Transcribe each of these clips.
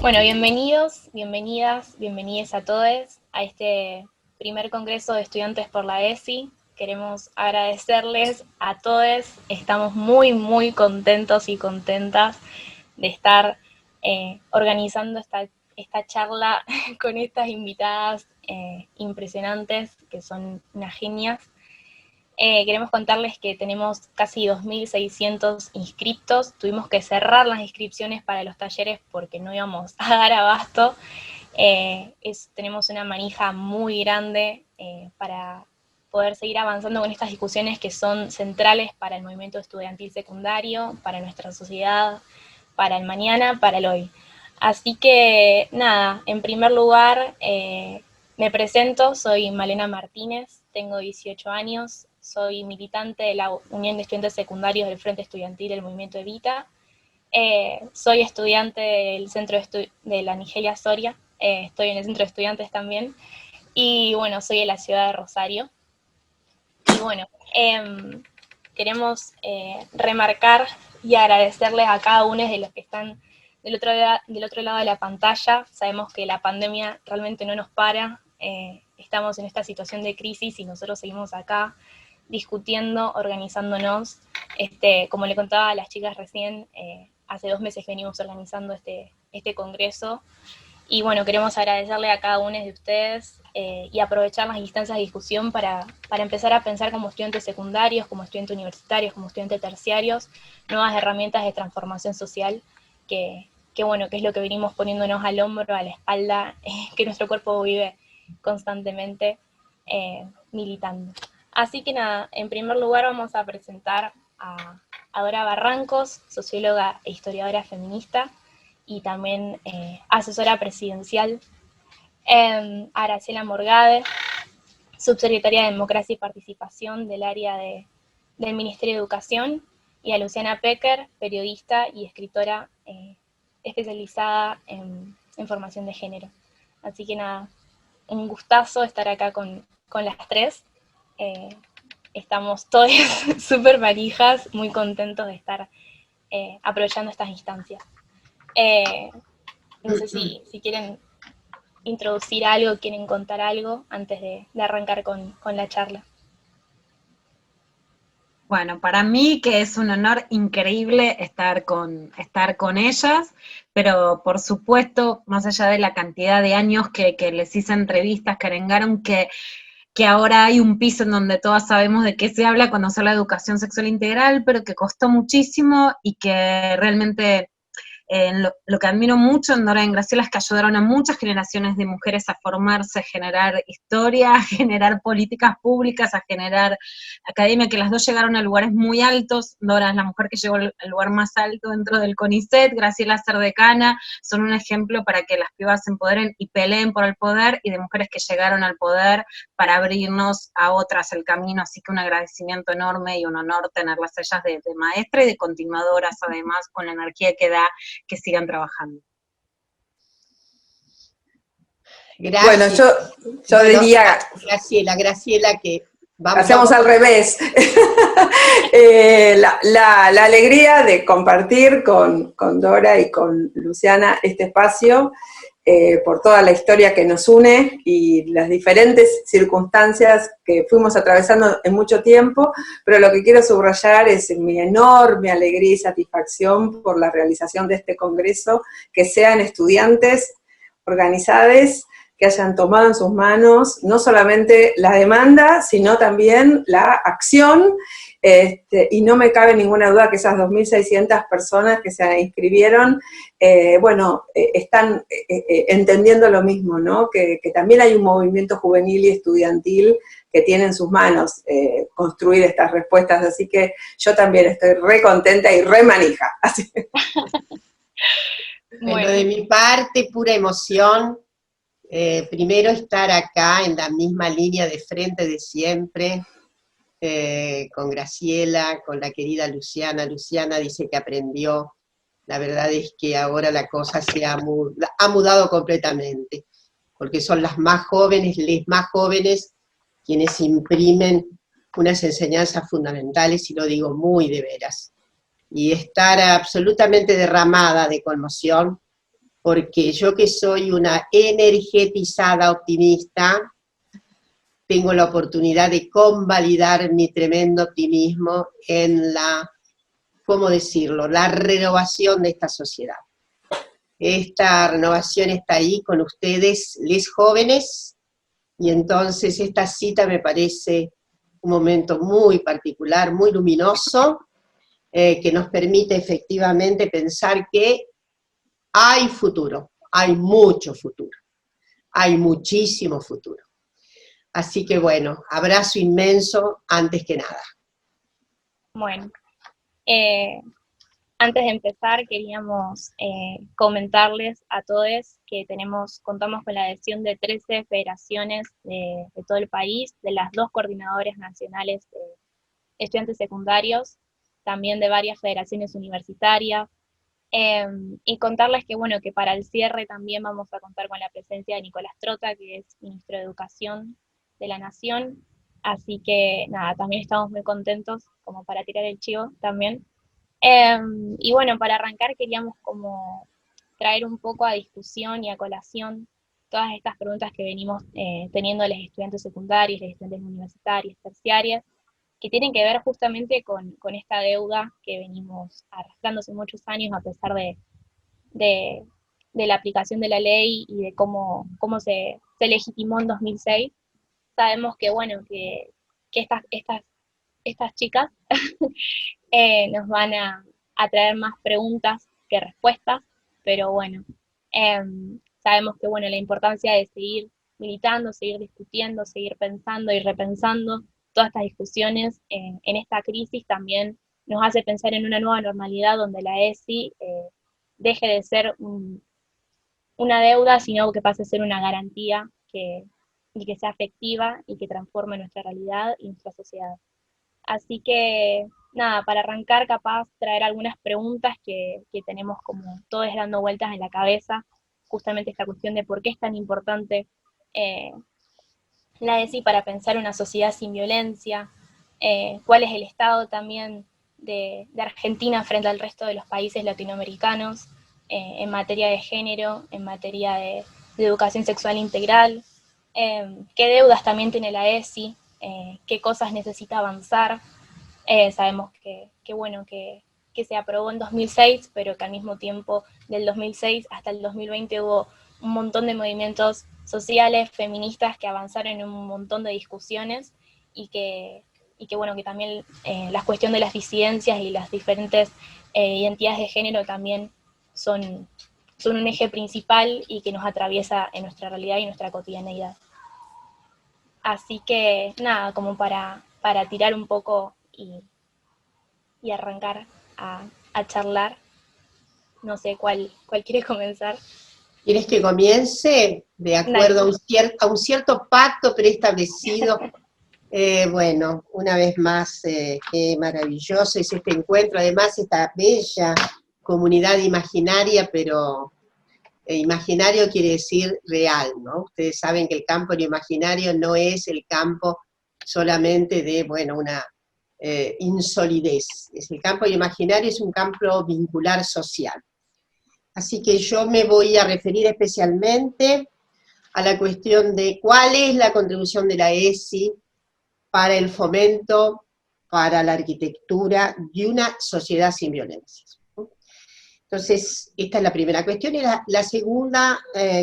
Bueno, bienvenidos, bienvenidas, bienvenides a todos a este primer Congreso de Estudiantes por la ESI. Queremos agradecerles a todos, estamos muy contentos y contentas de estar organizando esta charla con estas invitadas impresionantes, que son unas genias. Queremos contarles que tenemos casi 2.600 inscriptos. Tuvimos que cerrar las inscripciones para los talleres porque no íbamos a dar abasto. Tenemos una manija muy grande para poder seguir avanzando con estas discusiones que son centrales para el movimiento estudiantil secundario, para nuestra sociedad, para el mañana, para el hoy. Así que nada, en primer lugar me presento, soy Malena Martínez, tengo 18 años, soy militante de la Unión de Estudiantes Secundarios del Frente Estudiantil del Movimiento Evita. Soy estudiante del centro de la Nigelia Soria, estoy en el centro de estudiantes también, y bueno, soy de la ciudad de Rosario. Y bueno, queremos remarcar y agradecerles a cada uno de los que están del otro lado de la pantalla. Sabemos que la pandemia realmente no nos para, estamos en esta situación de crisis y nosotros seguimos acá discutiendo, organizándonos. Como le contaba a las chicas recién, hace 2 meses que venimos organizando este congreso. Y bueno, queremos agradecerle a cada uno de ustedes y aprovechar las instancias de discusión para empezar a pensar como estudiantes secundarios, como estudiantes universitarios, como estudiantes terciarios, nuevas herramientas de transformación social que bueno, que es lo que venimos poniéndonos al hombro, a la espalda, que nuestro cuerpo vive constantemente militando. Así que nada, en primer lugar vamos a presentar a Dora Barrancos, socióloga e historiadora feminista, y también asesora presidencial, a Graciela Morgade, subsecretaria de Democracia y Participación del área del Ministerio de Educación, y a Luciana Pecker, periodista y escritora especializada en formación de género. Así que nada, un gustazo estar acá con las tres. Estamos todos súper manijas, muy contentos de estar aprovechando estas instancias. No sé si quieren introducir algo, quieren contar algo antes de arrancar con la charla. Bueno, para mí que es un honor increíble estar con ellas, pero por supuesto, más allá de la cantidad de años que les hice entrevistas, que arengaron que ahora hay un piso en donde todas sabemos de qué se habla cuando se habla de educación sexual integral, pero que costó muchísimo y que realmente lo que admiro mucho en Dora y en Graciela es que ayudaron a muchas generaciones de mujeres a formarse, a generar historia, a generar políticas públicas, a generar academia, que las dos llegaron a lugares muy altos. Dora es la mujer que llegó al lugar más alto dentro del CONICET, Graciela a ser decana, son un ejemplo para que las pibas se empoderen y peleen por el poder, y de mujeres que llegaron al poder para abrirnos a otras el camino, así que un agradecimiento enorme y un honor tenerlas ellas de maestra y de continuadoras, además, con la energía que da que sigan trabajando. Gracias. Bueno, yo diría... Graciela, que hacemos al revés. La alegría de compartir con Dora y con Luciana este espacio, por toda la historia que nos une y las diferentes circunstancias que fuimos atravesando en mucho tiempo, pero lo que quiero subrayar es mi enorme alegría y satisfacción por la realización de este congreso, que sean estudiantes organizados, que hayan tomado en sus manos no solamente la demanda, sino también la acción, y no me cabe ninguna duda que esas 2.600 personas que se inscribieron, están entendiendo lo mismo, ¿no? Que también hay un movimiento juvenil y estudiantil que tiene en sus manos construir estas respuestas, así que yo también estoy re contenta y re manija. Así. Bueno, de mi parte, pura emoción. Primero estar acá en la misma línea de frente de siempre, con Graciela, con la querida Luciana. Luciana dice que aprendió. La verdad es que ahora la cosa ha mudado completamente, porque son las más jóvenes, quienes imprimen unas enseñanzas fundamentales, y lo digo muy de veras. Y estar absolutamente derramada de conmoción porque yo que soy una energetizada optimista, tengo la oportunidad de convalidar mi tremendo optimismo en la, ¿cómo decirlo?, la renovación de esta sociedad. Esta renovación está ahí con ustedes, les jóvenes, y entonces esta cita me parece un momento muy particular, muy luminoso, que nos permite efectivamente pensar que hay futuro, hay mucho futuro, hay muchísimo futuro. Así que bueno, abrazo inmenso antes que nada. Bueno, antes de empezar queríamos comentarles a todos que contamos con la adhesión de 13 federaciones de todo el país, de las 2 coordinadoras nacionales de estudiantes secundarios, también de varias federaciones universitarias, y contarles que bueno, que para el cierre también vamos a contar con la presencia de Nicolás Trota, que es ministro de Educación de la Nación, así que nada, también estamos muy contentos como para tirar el chivo también. Y bueno, para arrancar queríamos como traer un poco a discusión y a colación todas estas preguntas que venimos teniendo los estudiantes secundarios, los estudiantes universitarios, terciarias, que tienen que ver justamente con esta deuda que venimos arrastrando hace muchos años a pesar de la aplicación de la ley y de cómo se legitimó en 2006. Sabemos que, bueno, que estas chicas nos van a traer más preguntas que respuestas, pero bueno, sabemos que bueno, la importancia de seguir militando, seguir discutiendo, seguir pensando y repensando todas estas discusiones en esta crisis también nos hace pensar en una nueva normalidad donde la ESI deje de ser una deuda, sino que pase a ser una garantía y que sea efectiva y que transforme nuestra realidad y nuestra sociedad. Así que, nada, para arrancar, capaz traer algunas preguntas que tenemos como todos dando vueltas en la cabeza, justamente esta cuestión de por qué es tan importante la ESI para pensar una sociedad sin violencia, cuál es el estado también de Argentina frente al resto de los países latinoamericanos en materia de género, en materia de educación sexual integral, qué deudas también tiene la ESI, qué cosas necesita avanzar. Sabemos que bueno, que se aprobó en 2006, pero que al mismo tiempo del 2006 hasta el 2020 hubo un montón de movimientos sociales, feministas, que avanzaron en un montón de discusiones y que bueno, que también la cuestión de las disidencias y las diferentes identidades de género también son un eje principal y que nos atraviesa en nuestra realidad y nuestra cotidianeidad. Así que nada, como para tirar un poco y arrancar a charlar. No sé cuál quiere comenzar. ¿Quieres que comience? De acuerdo a un cierto pacto preestablecido. Bueno, una vez más, qué maravilloso es este encuentro, además esta bella comunidad imaginaria, pero imaginario quiere decir real, ¿no? Ustedes saben que el campo de lo imaginario no es el campo solamente de, bueno, una insolidez. El campo de lo imaginario es un campo vincular social. Así que yo me voy a referir especialmente a la cuestión de cuál es la contribución de la ESI para el fomento, para la arquitectura de una sociedad sin violencias. Entonces, esta es la primera cuestión, y la segunda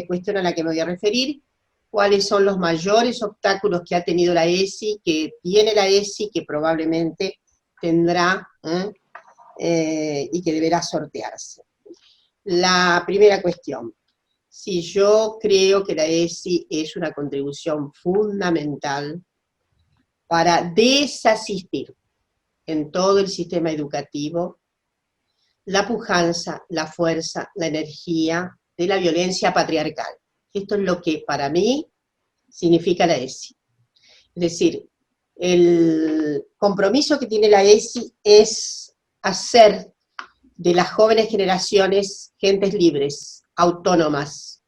cuestión a la que me voy a referir, cuáles son los mayores obstáculos que ha tenido la ESI, que tiene la ESI, que probablemente tendrá y que deberá sortearse. La primera cuestión, si yo creo que la ESI es una contribución fundamental para desasistir en todo el sistema educativo la pujanza, la fuerza, la energía de la violencia patriarcal. Esto es lo que para mí significa la ESI. Es decir, el compromiso que tiene la ESI es hacer de las jóvenes generaciones gentes libres, autónomas,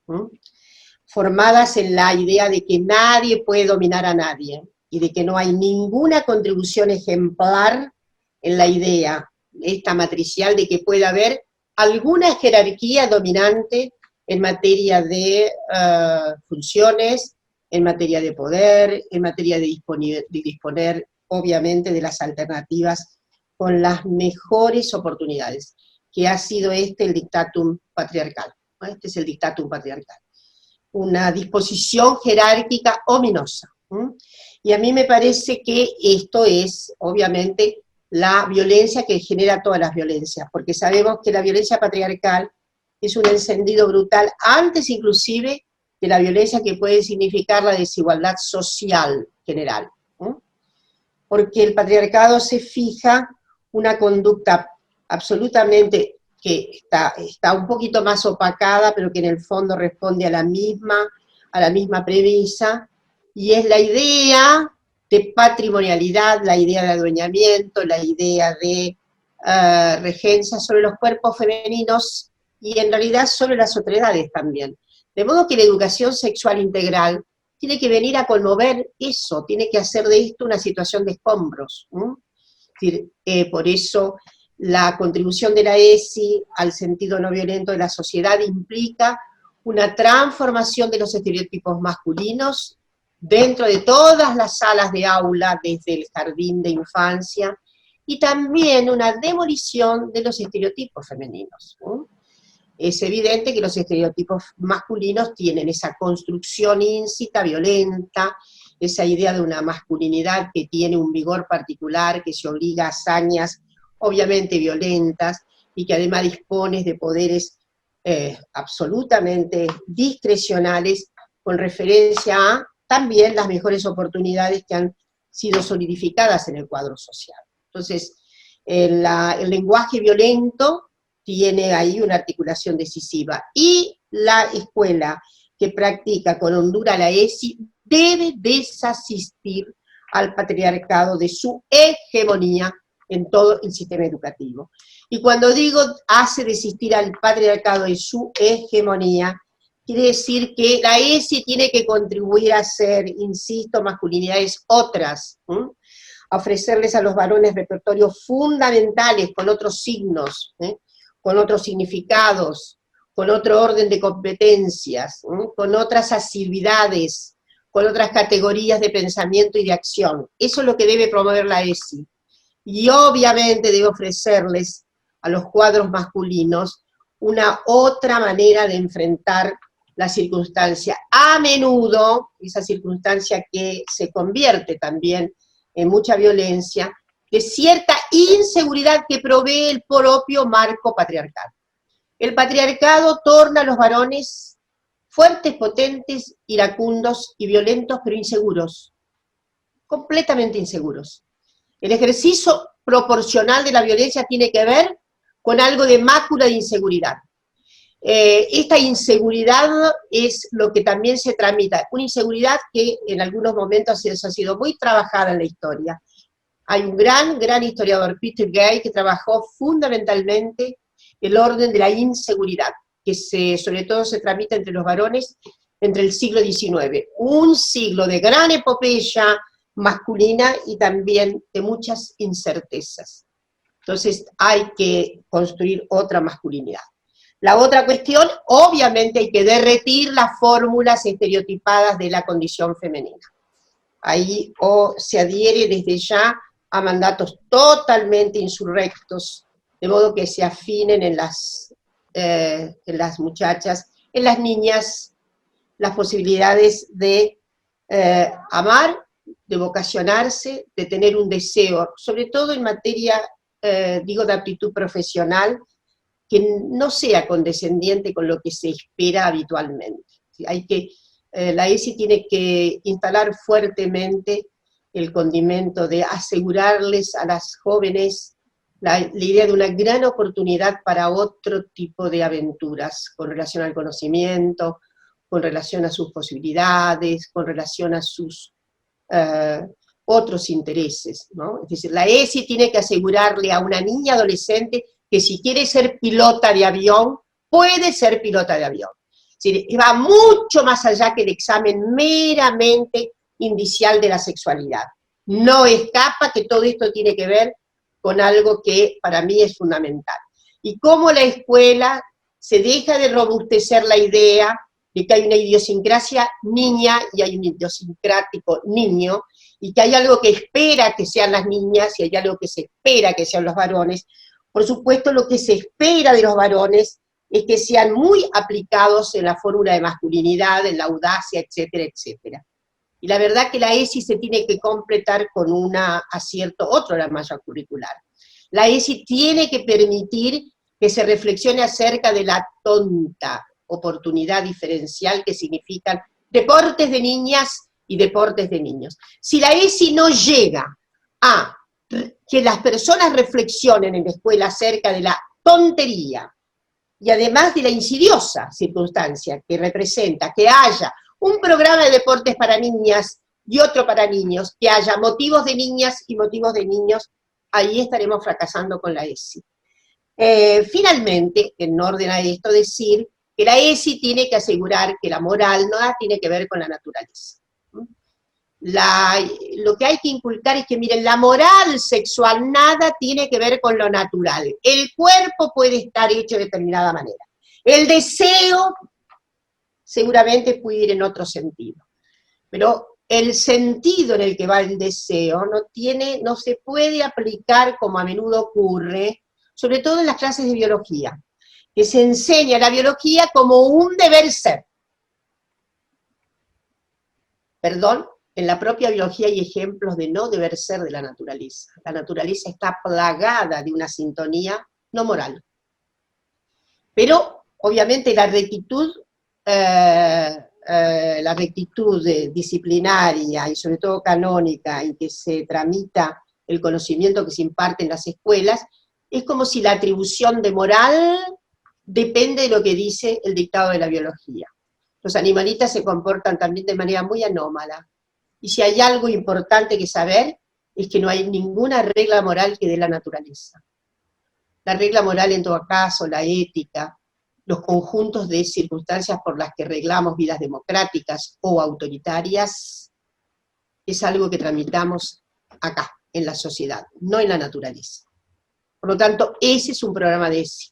formadas en la idea de que nadie puede dominar a nadie, y de que no hay ninguna contribución ejemplar en la idea esta matricial de que pueda haber alguna jerarquía dominante en materia de funciones, en materia de poder, en materia de disponer, obviamente, de las alternativas con las mejores oportunidades, que ha sido el dictatum patriarcal, ¿no? Este es el dictatum patriarcal. Una disposición jerárquica ominosa. Y a mí me parece que esto es, obviamente, la violencia que genera todas las violencias, porque sabemos que la violencia patriarcal es un encendido brutal, antes inclusive de la violencia que puede significar la desigualdad social general. Porque el patriarcado se fija una conducta absolutamente que está un poquito más opacada, pero que en el fondo responde a la misma premisa, y es la idea de patrimonialidad, la idea de adueñamiento, la idea de regencia sobre los cuerpos femeninos, y en realidad sobre las otredades también. De modo que la educación sexual integral tiene que venir a conmover eso, tiene que hacer de esto una situación de escombros. Es decir, por eso la contribución de la ESI al sentido no violento de la sociedad implica una transformación de los estereotipos masculinos dentro de todas las salas de aula, desde el jardín de infancia, y también una demolición de los estereotipos femeninos. Es evidente que los estereotipos masculinos tienen esa construcción íncita, violenta, esa idea de una masculinidad que tiene un vigor particular, que se obliga a hazañas obviamente violentas, y que además dispone de poderes absolutamente discrecionales con referencia a también las mejores oportunidades que han sido solidificadas en el cuadro social. Entonces, el lenguaje violento tiene ahí una articulación decisiva, y la escuela que practica con hondura la ESI debe desasistir al patriarcado de su hegemonía en todo el sistema educativo. Y cuando digo hace desistir al patriarcado de su hegemonía, quiere decir que la ESI tiene que contribuir a hacer, insisto, masculinidades otras, a ofrecerles a los varones repertorios fundamentales con otros signos, con otros significados, con otro orden de competencias, con otras asiduidades, con otras categorías de pensamiento y de acción. Eso es lo que debe promover la ESI. Y obviamente debe ofrecerles a los cuadros masculinos una otra manera de enfrentar la circunstancia. A menudo, esa circunstancia que se convierte también en mucha violencia, de cierta inseguridad que provee el propio marco patriarcal. El patriarcado torna a los varones fuertes, potentes, iracundos y violentos, pero inseguros, completamente inseguros. El ejercicio proporcional de la violencia tiene que ver con algo de mácula de inseguridad. Esta inseguridad es lo que también se tramita, una inseguridad que en algunos momentos ha sido muy trabajada en la historia. Hay un gran historiador, Peter Gay, que trabajó fundamentalmente el orden de la inseguridad, que sobre todo se tramita entre los varones entre el siglo XIX. Un siglo de gran epopeya masculina y también de muchas incertezas. Entonces hay que construir otra masculinidad. La otra cuestión, obviamente hay que derretir las fórmulas estereotipadas de la condición femenina. Ahí se adhiere desde ya a mandatos totalmente insurrectos, de modo que se afinen en las muchachas, en las niñas, las posibilidades de amar, de vocacionarse, de tener un deseo, sobre todo en materia, de aptitud profesional, que no sea condescendiente con lo que se espera habitualmente. La ESI tiene que instalar fuertemente el condimento de asegurarles a las jóvenes la idea de una gran oportunidad para otro tipo de aventuras, con relación al conocimiento, con relación a sus posibilidades, con relación a sus otros intereses, ¿no? Es decir, la ESI tiene que asegurarle a una niña adolescente que si quiere ser pilota de avión, puede ser pilota de avión. Es decir, va mucho más allá que el examen meramente indicial de la sexualidad. No escapa que todo esto tiene que ver con algo que para mí es fundamental. Y cómo la escuela se deja de robustecer la idea de que hay una idiosincrasia niña y hay un idiosincrático niño, y que hay algo que espera que sean las niñas y hay algo que se espera que sean los varones. Por supuesto, lo que se espera de los varones es que sean muy aplicados en la fórmula de masculinidad, en la audacia, etcétera, etcétera. Y la verdad que la ESI se tiene que completar con un acierto, otro de la malla curricular. La ESI tiene que permitir que se reflexione acerca de la tonta oportunidad diferencial que significan deportes de niñas y deportes de niños. Si la ESI no llega a que las personas reflexionen en la escuela acerca de la tontería, y además de la insidiosa circunstancia que representa que haya un programa de deportes para niñas y otro para niños, que haya motivos de niñas y motivos de niños, ahí estaremos fracasando con la ESI. Finalmente, en orden a esto, decir que la ESI tiene que asegurar que la moral nada tiene que ver con la naturaleza. Lo que hay que inculcar es que, miren, la moral sexual nada tiene que ver con lo natural. El cuerpo puede estar hecho de determinada manera. El deseo seguramente puede ir en otro sentido. Pero el sentido en el que va el deseo no se puede aplicar como a menudo ocurre, sobre todo en las clases de biología, que se enseña la biología como un deber ser. Perdón, en la propia biología hay ejemplos de no deber ser de la naturaleza. La naturaleza está plagada de una sintonía no moral. Pero, obviamente, la rectitud disciplinaria y sobre todo canónica en que se tramita el conocimiento que se imparte en las escuelas, es como si la atribución de moral depende de lo que dice el dictado de la biología. Los animalistas se comportan también de manera muy anómala. Y si hay algo importante que saber, es que no hay ninguna regla moral que dé la naturaleza. La regla moral, en todo caso, la ética, los conjuntos de circunstancias por las que reglamos vidas democráticas o autoritarias, es algo que tramitamos acá, en la sociedad, no en la naturaleza. Por lo tanto, ese es un programa de ESI.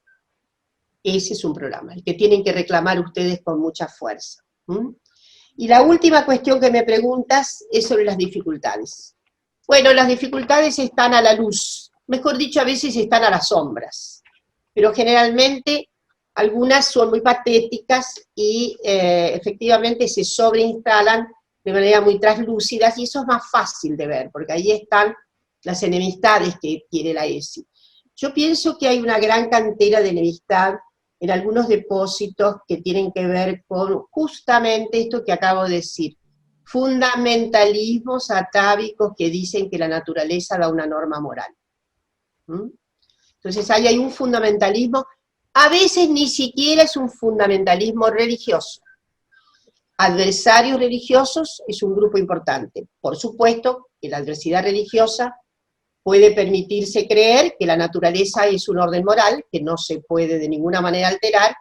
Ese es un programa, el que tienen que reclamar ustedes con mucha fuerza. Y la última cuestión que me preguntas es sobre las dificultades. Bueno, las dificultades están a la luz, mejor dicho, a veces están a las sombras, pero generalmente algunas son muy patéticas y efectivamente se sobreinstalan de manera muy translúcida, y eso es más fácil de ver, porque ahí están las enemistades que tiene la ESI. Yo pienso que hay una gran cantera de enemistad en algunos depósitos que tienen que ver con justamente esto que acabo de decir, fundamentalismos atávicos que dicen que la naturaleza da una norma moral. Entonces ahí hay un fundamentalismo, a veces ni siquiera es un fundamentalismo religioso. Adversarios religiosos es un grupo importante. Por supuesto que la adversidad religiosa puede permitirse creer que la naturaleza es un orden moral, que no se puede de ninguna manera alterar,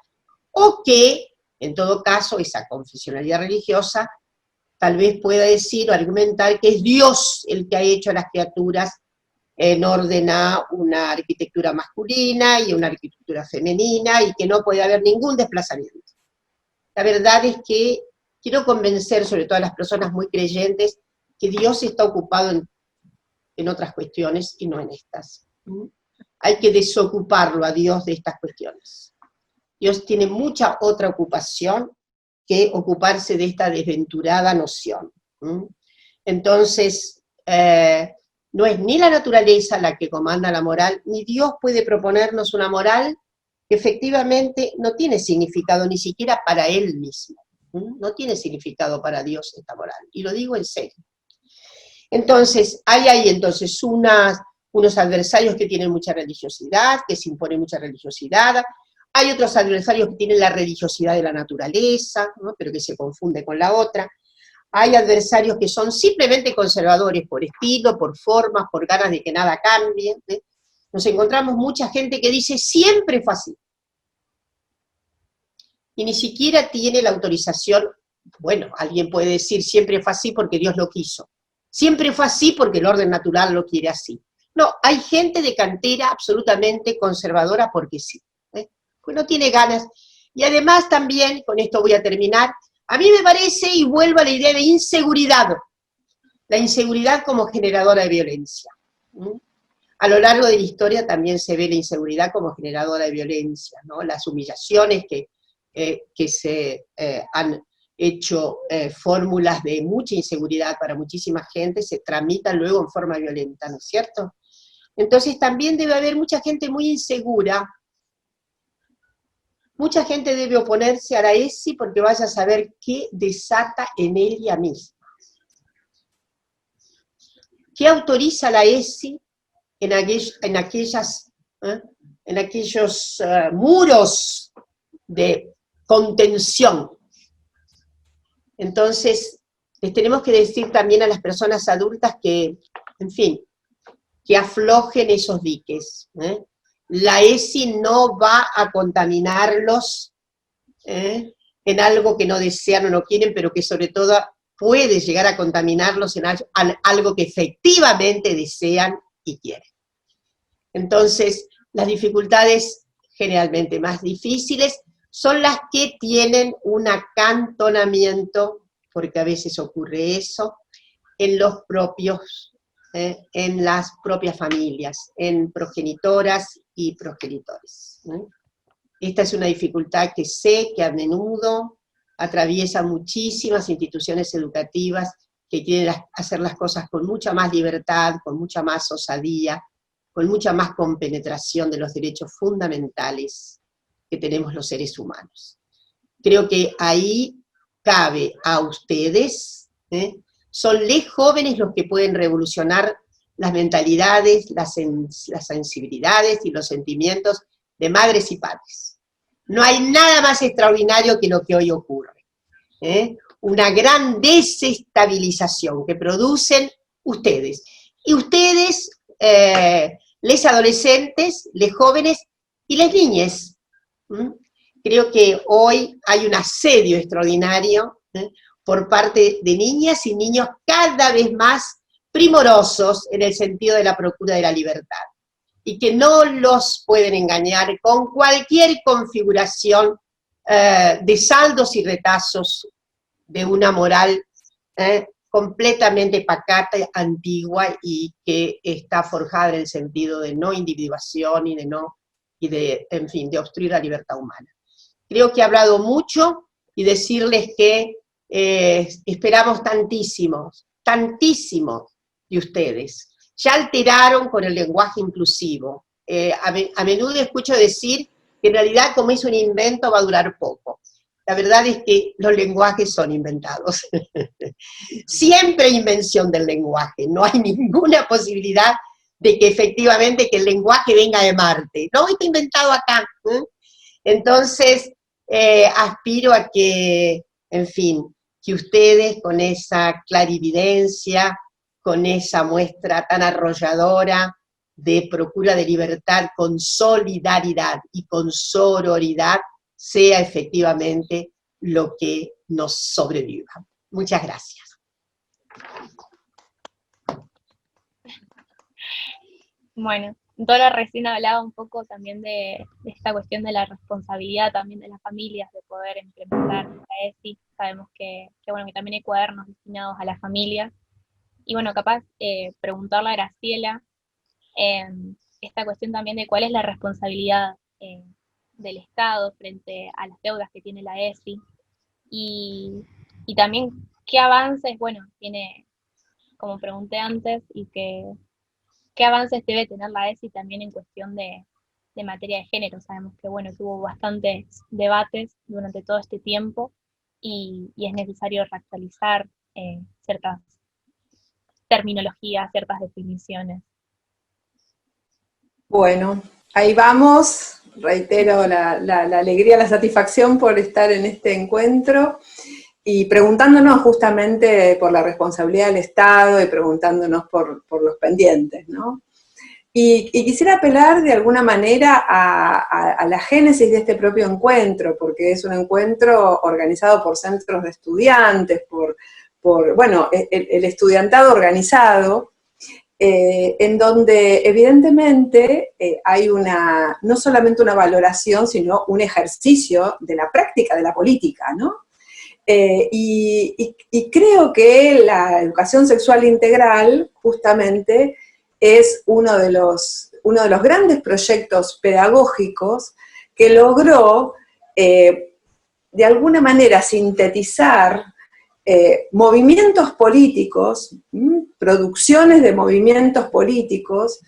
o que, en todo caso, esa confesionalidad religiosa tal vez pueda decir o argumentar que es Dios el que ha hecho a las criaturas en orden a una arquitectura masculina y una arquitectura femenina, y que no puede haber ningún desplazamiento. La verdad es que quiero convencer sobre todo a las personas muy creyentes que Dios está ocupado en otras cuestiones y no en estas. Hay que desocuparlo a Dios de estas cuestiones. Dios tiene mucha otra ocupación que ocuparse de esta desventurada noción. Entonces, no es ni la naturaleza la que comanda la moral, ni Dios puede proponernos una moral que efectivamente no tiene significado ni siquiera para Él mismo. No tiene significado para Dios esta moral, y lo digo en serio. Entonces, hay entonces unos adversarios que tienen mucha religiosidad, que se impone mucha religiosidad, hay otros adversarios que tienen la religiosidad de la naturaleza, ¿no? Pero que se confunde con la otra. Hay adversarios que son simplemente conservadores por estilo, por formas, por ganas de que nada cambie. Nos encontramos mucha gente que dice siempre fue así. Y ni siquiera tiene la autorización. Bueno, alguien puede decir siempre fue así porque Dios lo quiso. Siempre fue así porque el orden natural lo quiere así. No, hay gente de cantera absolutamente conservadora porque sí. no tiene ganas. Y además también, con esto voy a terminar, a mí me parece, y vuelvo a la idea de inseguridad, la inseguridad como generadora de violencia. A lo largo de la historia también se ve la inseguridad como generadora de violencia, ¿no? Las humillaciones que se han hecho fórmulas de mucha inseguridad para muchísima gente, se tramitan luego en forma violenta, ¿no es cierto? Entonces también debe haber mucha gente muy insegura. Mucha gente debe oponerse a la ESI porque vaya a saber qué desata en ella misma. ¿Qué autoriza la ESI en aquellos muros de contención? Entonces, les tenemos que decir también a las personas adultas que, en fin, que aflojen esos diques, La ESI no va a contaminarlos en algo que no desean o no quieren, pero que sobre todo puede llegar a contaminarlos en algo que efectivamente desean y quieren. Entonces, las dificultades generalmente más difíciles son las que tienen un acantonamiento, porque a veces ocurre eso, en los propios en las propias familias, en progenitoras y progenitores. Esta es una dificultad que sé que a menudo atraviesa muchísimas instituciones educativas que quieren hacer las cosas con mucha más libertad, con mucha más osadía, con mucha más compenetración de los derechos fundamentales que tenemos los seres humanos. Creo que ahí cabe a ustedes, son los jóvenes los que pueden revolucionar las mentalidades, las sensibilidades y los sentimientos de madres y padres. No hay nada más extraordinario que lo que hoy ocurre. Una gran desestabilización que producen ustedes. Y ustedes, les adolescentes, les jóvenes y les niñes. Creo que hoy hay un asedio extraordinario, por parte de niñas y niños cada vez más primorosos en el sentido de la procura de la libertad, y que no los pueden engañar con cualquier configuración de saldos y retazos de una moral completamente pacata, antigua, y que está forjada en el sentido de no individuación y de, en fin, de obstruir la libertad humana. Creo que he hablado mucho, y decirles que esperamos tantísimo de ustedes. Ya alteraron con el lenguaje inclusivo. A menudo escucho decir que en realidad, como es un invento, va a durar poco. La verdad es que los lenguajes son inventados. Siempre hay invención del lenguaje, no hay ninguna posibilidad de que efectivamente que el lenguaje venga de Marte. No, está inventado acá. Entonces, aspiro a que, en fin, que ustedes con esa clarividencia, con esa muestra tan arrolladora de procura de libertad con solidaridad y con sororidad, sea efectivamente lo que nos sobreviva. Muchas gracias. Bueno, Dora recién hablaba un poco también de esta cuestión de la responsabilidad también de las familias de poder implementar la ESI. Sabemos que bueno, que también hay cuadernos destinados a las familias. Y bueno, capaz preguntarle a Graciela esta cuestión también de cuál es la responsabilidad del Estado frente a las deudas que tiene la ESI, y también qué avances, bueno, tiene, como pregunté antes, y qué avances debe tener la ESI también en cuestión de materia de género. Sabemos que, bueno, tuvo bastantes debates durante todo este tiempo, y es necesario reactualizar ciertas terminologías, ciertas definiciones. Bueno, ahí vamos. Reitero la alegría, la satisfacción por estar en este encuentro y preguntándonos justamente por la responsabilidad del Estado y preguntándonos por los pendientes, ¿no? Y quisiera apelar de alguna manera a la génesis de este propio encuentro, porque es un encuentro organizado por centros de estudiantes, por bueno, el estudiantado organizado, en donde evidentemente hay no solamente una valoración, sino un ejercicio de la práctica de la política, ¿no? Y creo que la educación sexual integral justamente es uno de los grandes proyectos pedagógicos que logró de alguna manera sintetizar movimientos políticos, producciones de movimientos políticos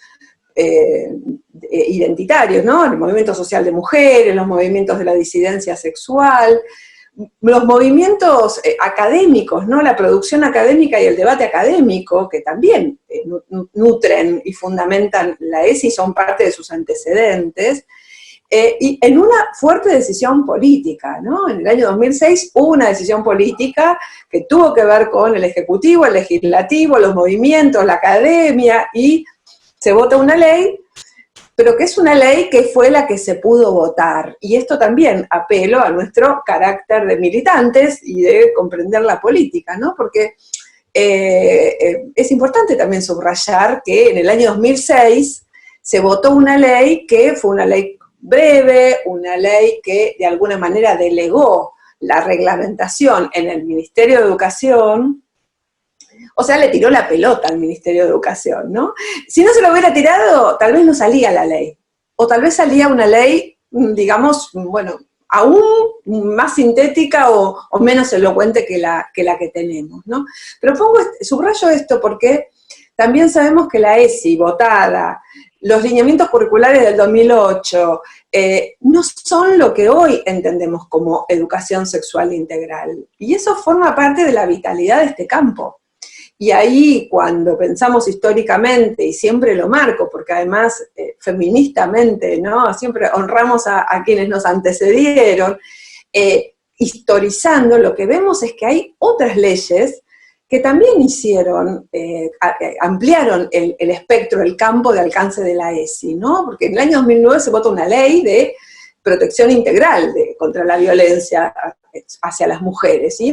identitarios, ¿no? El movimiento social de mujeres, los movimientos de la disidencia sexual, los movimientos académicos, ¿no? La producción académica y el debate académico, que también nutren y fundamentan la ESI, son parte de sus antecedentes, y en una fuerte decisión política, ¿no? En el año 2006 hubo una decisión política que tuvo que ver con el Ejecutivo, el Legislativo, los movimientos, la academia, y se vota una ley, pero que es una ley que fue la que se pudo votar. Y esto también apelo a nuestro carácter de militantes y de comprender la política, ¿no? Porque es importante también subrayar que en el año 2006 se votó una ley que fue una ley breve, una ley que de alguna manera delegó la reglamentación en el Ministerio de Educación. O sea, le tiró la pelota al Ministerio de Educación, ¿no? Si no se lo hubiera tirado, tal vez no salía la ley. O tal vez salía una ley, digamos, bueno, aún más sintética o menos elocuente que la que tenemos, ¿no? Pero subrayo esto porque también sabemos que la ESI votada, los lineamientos curriculares del 2008, no son lo que hoy entendemos como educación sexual integral. Y eso forma parte de la vitalidad de este campo. Y ahí, cuando pensamos históricamente, y siempre lo marco, porque además feministamente, ¿no? Siempre honramos a quienes nos antecedieron, historizando, lo que vemos es que hay otras leyes que también ampliaron el espectro, el campo de alcance de la ESI, ¿no? Porque en el año 2009 se vota una ley de protección integral contra la violencia hacia las mujeres, y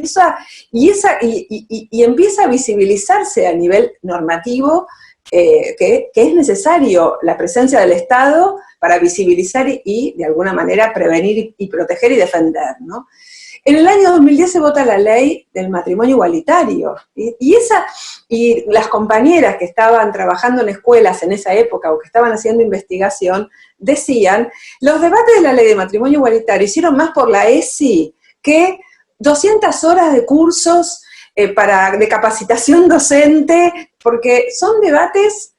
empieza a visibilizarse a nivel normativo que es necesario la presencia del Estado para visibilizar y de alguna manera prevenir y proteger y defender, ¿no? En el año 2010 se vota la ley del matrimonio igualitario, y las compañeras que estaban trabajando en escuelas en esa época o que estaban haciendo investigación decían, los debates de la ley de matrimonio igualitario hicieron más por la ESI que 200 horas de cursos de capacitación docente, porque son debates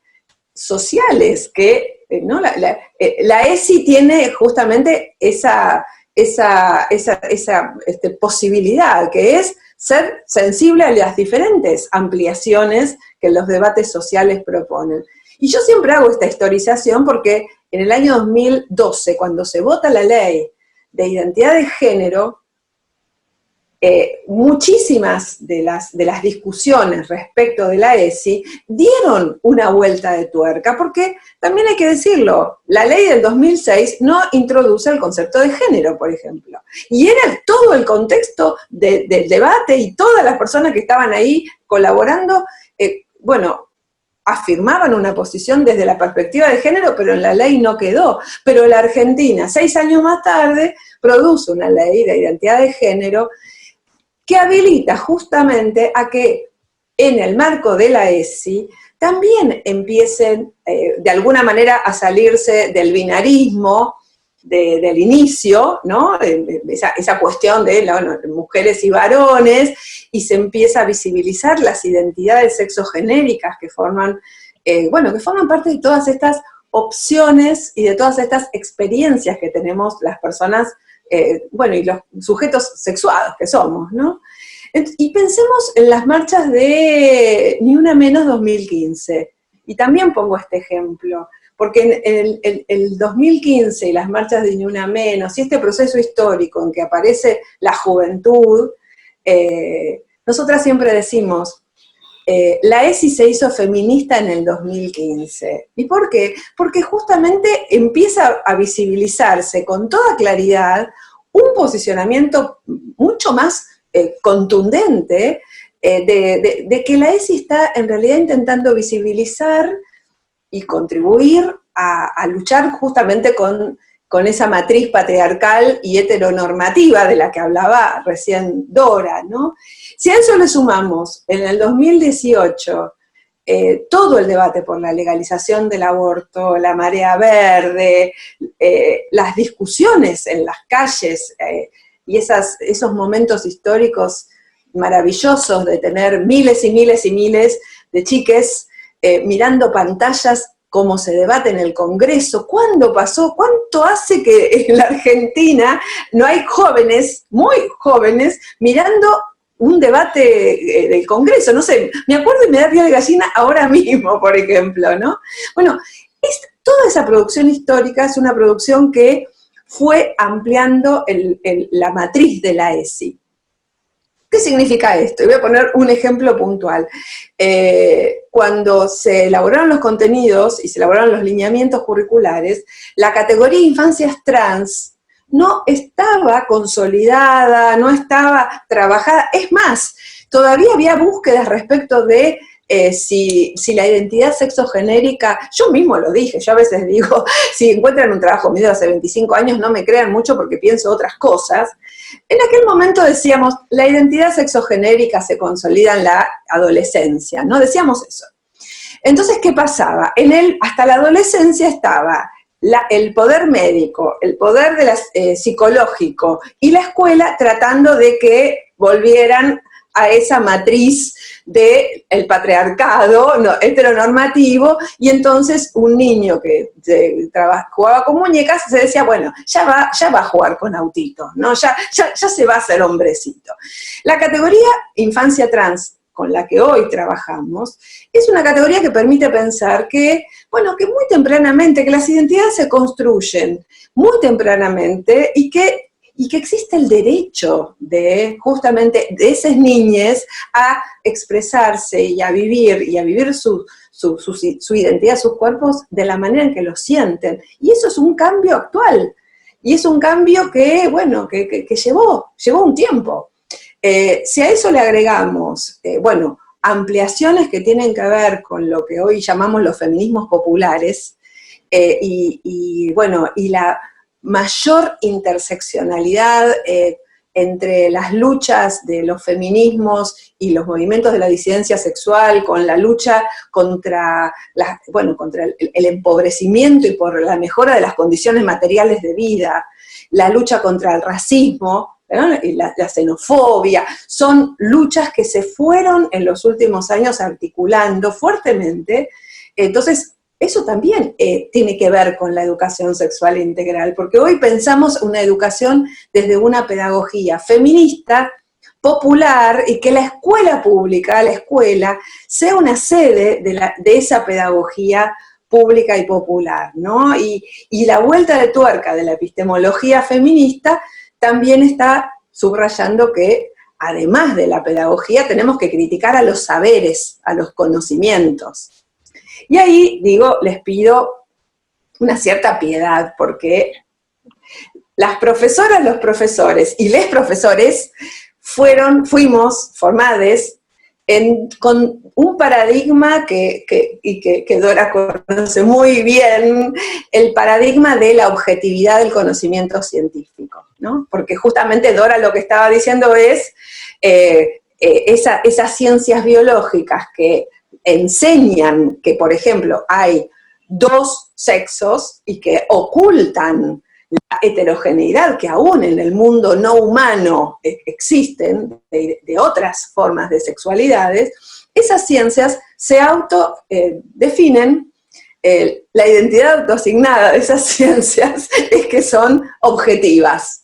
sociales que, ¿no? La ESI tiene justamente esa posibilidad, que es ser sensible a las diferentes ampliaciones que los debates sociales proponen. Y yo siempre hago esta historización porque en el año 2012, cuando se vota la ley de identidad de género, muchísimas de las discusiones respecto de la ESI dieron una vuelta de tuerca, porque también hay que decirlo, la ley del 2006 no introduce el concepto de género, por ejemplo, y era todo el contexto del debate y todas las personas que estaban ahí colaborando, afirmaban una posición desde la perspectiva de género, pero en la ley no quedó. Pero la Argentina, 6 años más tarde, produce una ley de identidad de género que habilita justamente a que en el marco de la ESI también empiecen de alguna manera a salirse del binarismo del inicio, ¿no? Esa cuestión de mujeres y varones, y se empieza a visibilizar las identidades sexogenéricas que forman parte de todas estas opciones y de todas estas experiencias que tenemos las personas, y los sujetos sexuados que somos, ¿no? Y pensemos en las marchas de Ni Una Menos 2015, y también pongo este ejemplo, porque en el 2015 y las marchas de Ni Una Menos, y este proceso histórico en que aparece la juventud, nosotras siempre decimos, la ESI se hizo feminista en el 2015. ¿Y por qué? Porque justamente empieza a visibilizarse con toda claridad un posicionamiento mucho más contundente de que la ESI está en realidad intentando visibilizar y contribuir a luchar justamente con esa matriz patriarcal y heteronormativa de la que hablaba recién Dora, ¿no? Si a eso le sumamos, en el 2018, todo el debate por la legalización del aborto, la marea verde, las discusiones en las calles y esos momentos históricos maravillosos de tener miles y miles y miles de chiques mirando pantallas cómo se debate en el Congreso, ¿cuándo pasó? ¿Cuánto hace que en la Argentina no hay jóvenes, muy jóvenes, mirando un debate del Congreso? No sé, me acuerdo y me da piel de gallina ahora mismo, por ejemplo, ¿no? Bueno, toda esa producción histórica es una producción que fue ampliando la matriz de la ESI. ¿Qué significa esto? Y voy a poner un ejemplo puntual. Cuando se elaboraron los contenidos y se elaboraron los lineamientos curriculares, la categoría infancias trans no estaba consolidada, no estaba trabajada. Es más, todavía había búsquedas respecto de si la identidad sexogenérica, yo mismo lo dije, yo a veces digo, si encuentran un trabajo mío de hace 25 años, no me crean mucho porque pienso otras cosas. En aquel momento decíamos, la identidad sexogenérica se consolida en la adolescencia, ¿no? Decíamos eso. Entonces, ¿qué pasaba? Hasta la adolescencia estaba el poder médico, el poder psicológico y la escuela tratando de que volvieran a esa matriz del patriarcado heteronormativo, y entonces un niño que jugaba con muñecas se decía, bueno, ya va a jugar con autitos, ¿no? Ya se va a hacer hombrecito. La categoría infancia trans, con la que hoy trabajamos, es una categoría que permite pensar que, bueno, que muy tempranamente, que las identidades se construyen muy tempranamente y que existe el derecho justamente de esas niñas a expresarse y a vivir su identidad, sus cuerpos de la manera en que lo sienten. Y eso es un cambio actual. Y es un cambio que, bueno, que llevó un tiempo. Si a eso le agregamos, ampliaciones que tienen que ver con lo que hoy llamamos los feminismos populares, y la mayor interseccionalidad entre las luchas de los feminismos y los movimientos de la disidencia sexual, con la lucha contra el empobrecimiento y por la mejora de las condiciones materiales de vida, la lucha contra el racismo, ¿no? Y la xenofobia, son luchas que se fueron en los últimos años articulando fuertemente. Entonces, eso también tiene que ver con la educación sexual integral, porque hoy pensamos una educación desde una pedagogía feminista, popular, y que la escuela pública, la escuela, sea una sede de esa pedagogía pública y popular, ¿no? Y la vuelta de tuerca de la epistemología feminista también está subrayando que, además de la pedagogía, tenemos que criticar a los saberes, a los conocimientos. Y ahí, les pido una cierta piedad, porque las profesoras, los profesores y les profesores fuimos formados con un paradigma que Dora conoce muy bien, el paradigma de la objetividad del conocimiento científico, ¿no? Porque justamente Dora lo que estaba diciendo es esas ciencias biológicas que enseñan que, por ejemplo, hay dos sexos y que ocultan la heterogeneidad que aún en el mundo no humano existen, de otras formas de sexualidades, esas ciencias se autodefinen. La identidad autoasignada de esas ciencias es que son objetivas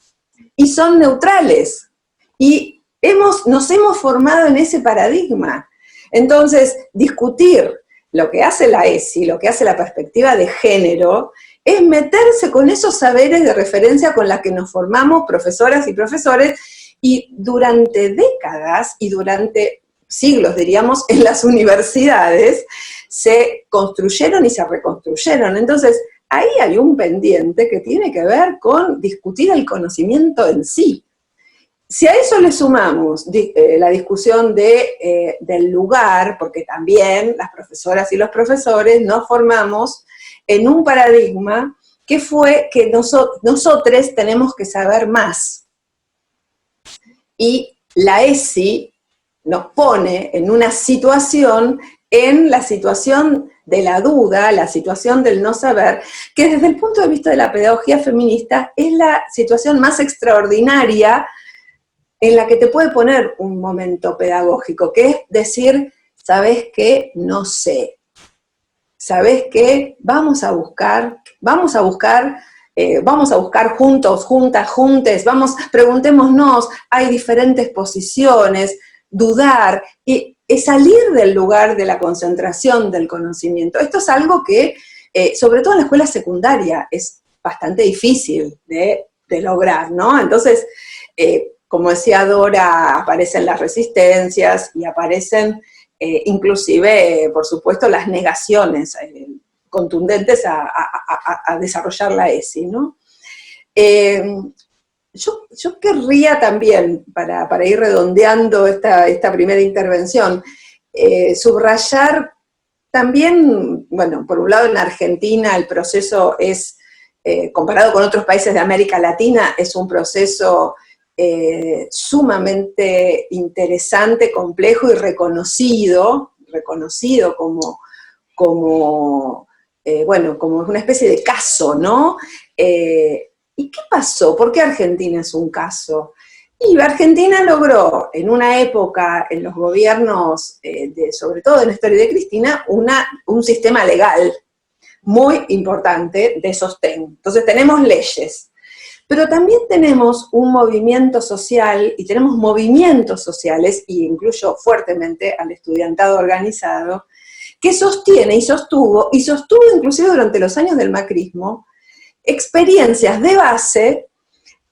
y son neutrales. Y nos hemos formado en ese paradigma. Entonces, discutir lo que hace la ESI, lo que hace la perspectiva de género, es meterse con esos saberes de referencia con los que nos formamos profesoras y profesores, y durante décadas y durante siglos, diríamos, en las universidades se construyeron y se reconstruyeron. Entonces, ahí hay un pendiente que tiene que ver con discutir el conocimiento en sí. Si a eso le sumamos la discusión del lugar, porque también las profesoras y los profesores nos formamos en un paradigma que fue que nosotros tenemos que saber más. Y la ESI nos pone en una situación, en la situación de la duda, la situación del no saber, que desde el punto de vista de la pedagogía feminista es la situación más extraordinaria en la que te puede poner un momento pedagógico, que es decir, ¿sabés qué? No sé. ¿Sabés qué? Vamos a buscar juntos, juntas, juntes, preguntémonos, hay diferentes posiciones, dudar, y salir del lugar de la concentración del conocimiento. Esto es algo que, sobre todo en la escuela secundaria, es bastante difícil de lograr, ¿no? Entonces, como decía Dora, aparecen las resistencias y aparecen inclusive, por supuesto, las negaciones contundentes a desarrollar la ESI, ¿no? Yo querría también, para ir redondeando esta primera intervención, subrayar también, bueno, por un lado en Argentina el proceso es, comparado con otros países de América Latina, es un proceso sumamente interesante, complejo y reconocido como una especie de caso, ¿no? ¿Y qué pasó? ¿Por qué Argentina es un caso? Y Argentina logró, en una época, en los gobiernos, sobre todo de Néstor y de Cristina, un sistema legal muy importante de sostén. Entonces tenemos leyes, pero también tenemos un movimiento social, y tenemos movimientos sociales, y incluyo fuertemente al estudiantado organizado, que sostiene y sostuvo inclusive durante los años del macrismo, experiencias de base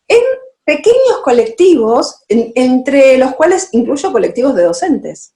en pequeños colectivos, entre los cuales incluyo colectivos de docentes.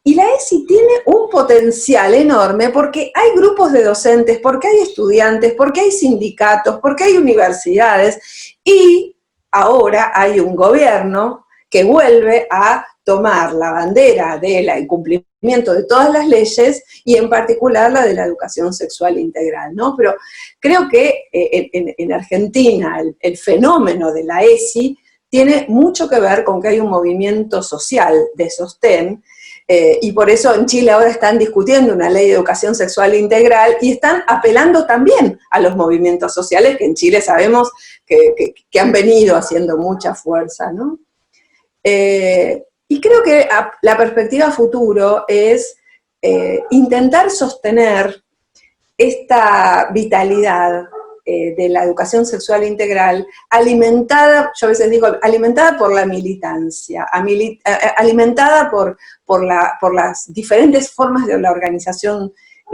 Y la ESI tiene un potencial enorme porque hay grupos de docentes, porque hay estudiantes, porque hay sindicatos, porque hay universidades, y ahora hay un gobierno que vuelve a tomar la bandera del cumplimiento de todas las leyes, y en particular la de la educación sexual integral, ¿no? Pero creo que en Argentina el fenómeno de la ESI tiene mucho que ver con que hay un movimiento social de sostén, y por eso en Chile ahora están discutiendo una ley de educación sexual integral y están apelando también a los movimientos sociales que en Chile sabemos que han venido haciendo mucha fuerza, ¿no? Y creo que la perspectiva futuro es intentar sostener esta vitalidad de la educación sexual integral, alimentada, yo a veces digo, alimentada por la militancia, alimentada por las diferentes formas de la organización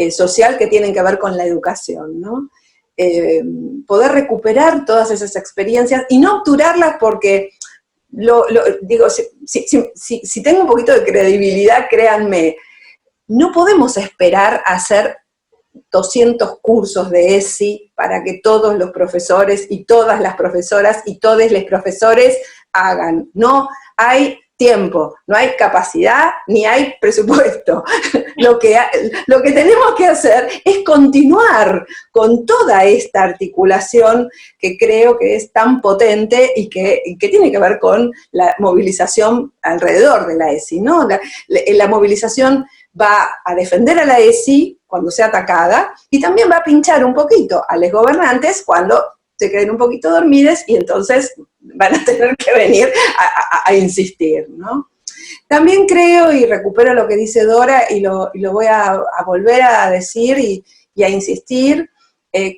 social que tienen que ver con la educación, ¿no? Poder recuperar todas esas experiencias y no obturarlas porque, digo, si tengo un poquito de credibilidad, créanme, no podemos esperar a hacer 200 cursos de ESI para que todos los profesores y todas las profesoras y todos los profesores hagan. No hay tiempo, no hay capacidad, ni hay presupuesto. Lo que tenemos que hacer es continuar con toda esta articulación que creo que es tan potente y que tiene que ver con la movilización alrededor de la ESI, ¿no? La movilización va a defender a la ESI cuando sea atacada, y también va a pinchar un poquito a los gobernantes cuando se queden un poquito dormidos, y entonces van a tener que venir a insistir, ¿no? También creo, y recupero lo que dice Dora, y lo voy a volver a decir y a insistir,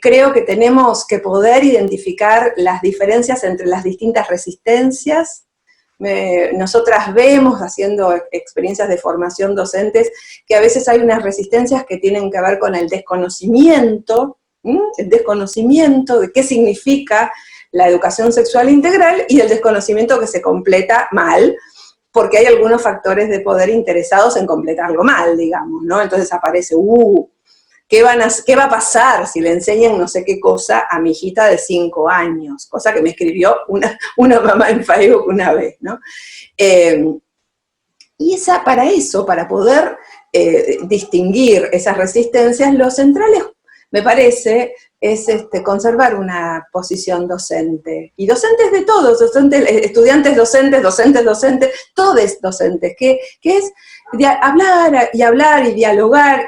creo que tenemos que poder identificar las diferencias entre las distintas resistencias. Nosotras vemos, haciendo experiencias de formación docentes, que a veces hay unas resistencias que tienen que ver con el desconocimiento de qué significa la educación sexual integral, y el desconocimiento que se completa mal, porque hay algunos factores de poder interesados en completarlo mal, digamos, ¿no? Entonces aparece, ¿qué va a pasar si le enseñan no sé qué cosa a mi hijita de 5 años? Cosa que me escribió una mamá en Facebook una vez, ¿no? Y para poder distinguir esas resistencias, lo central es, me parece, es conservar una posición docente. Y docentes de todos, estudiantes docentes, todos docentes, que es hablar y dialogar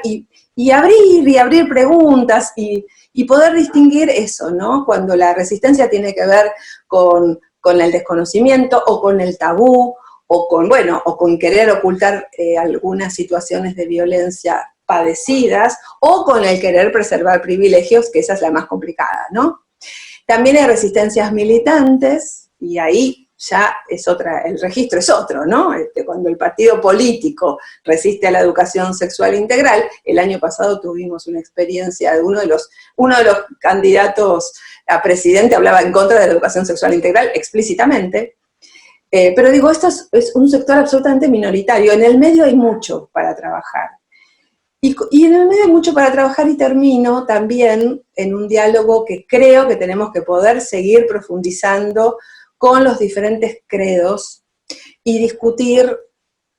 y abrir preguntas y poder distinguir eso, ¿no? Cuando la resistencia tiene que ver con el desconocimiento o con el tabú, o con querer ocultar algunas situaciones de violencia padecidas, o con el querer preservar privilegios, que esa es la más complicada, ¿no? También hay resistencias militantes, y ahí ya es otra, el registro es otro, ¿no? Cuando el partido político resiste a la educación sexual integral, el año pasado tuvimos una experiencia de uno de los candidatos a presidente hablaba en contra de la educación sexual integral explícitamente. Pero digo, esto es un sector absolutamente minoritario. En el medio hay mucho para trabajar. Y en el medio hay mucho para trabajar, y termino también en un diálogo que creo que tenemos que poder seguir profundizando con los diferentes credos y discutir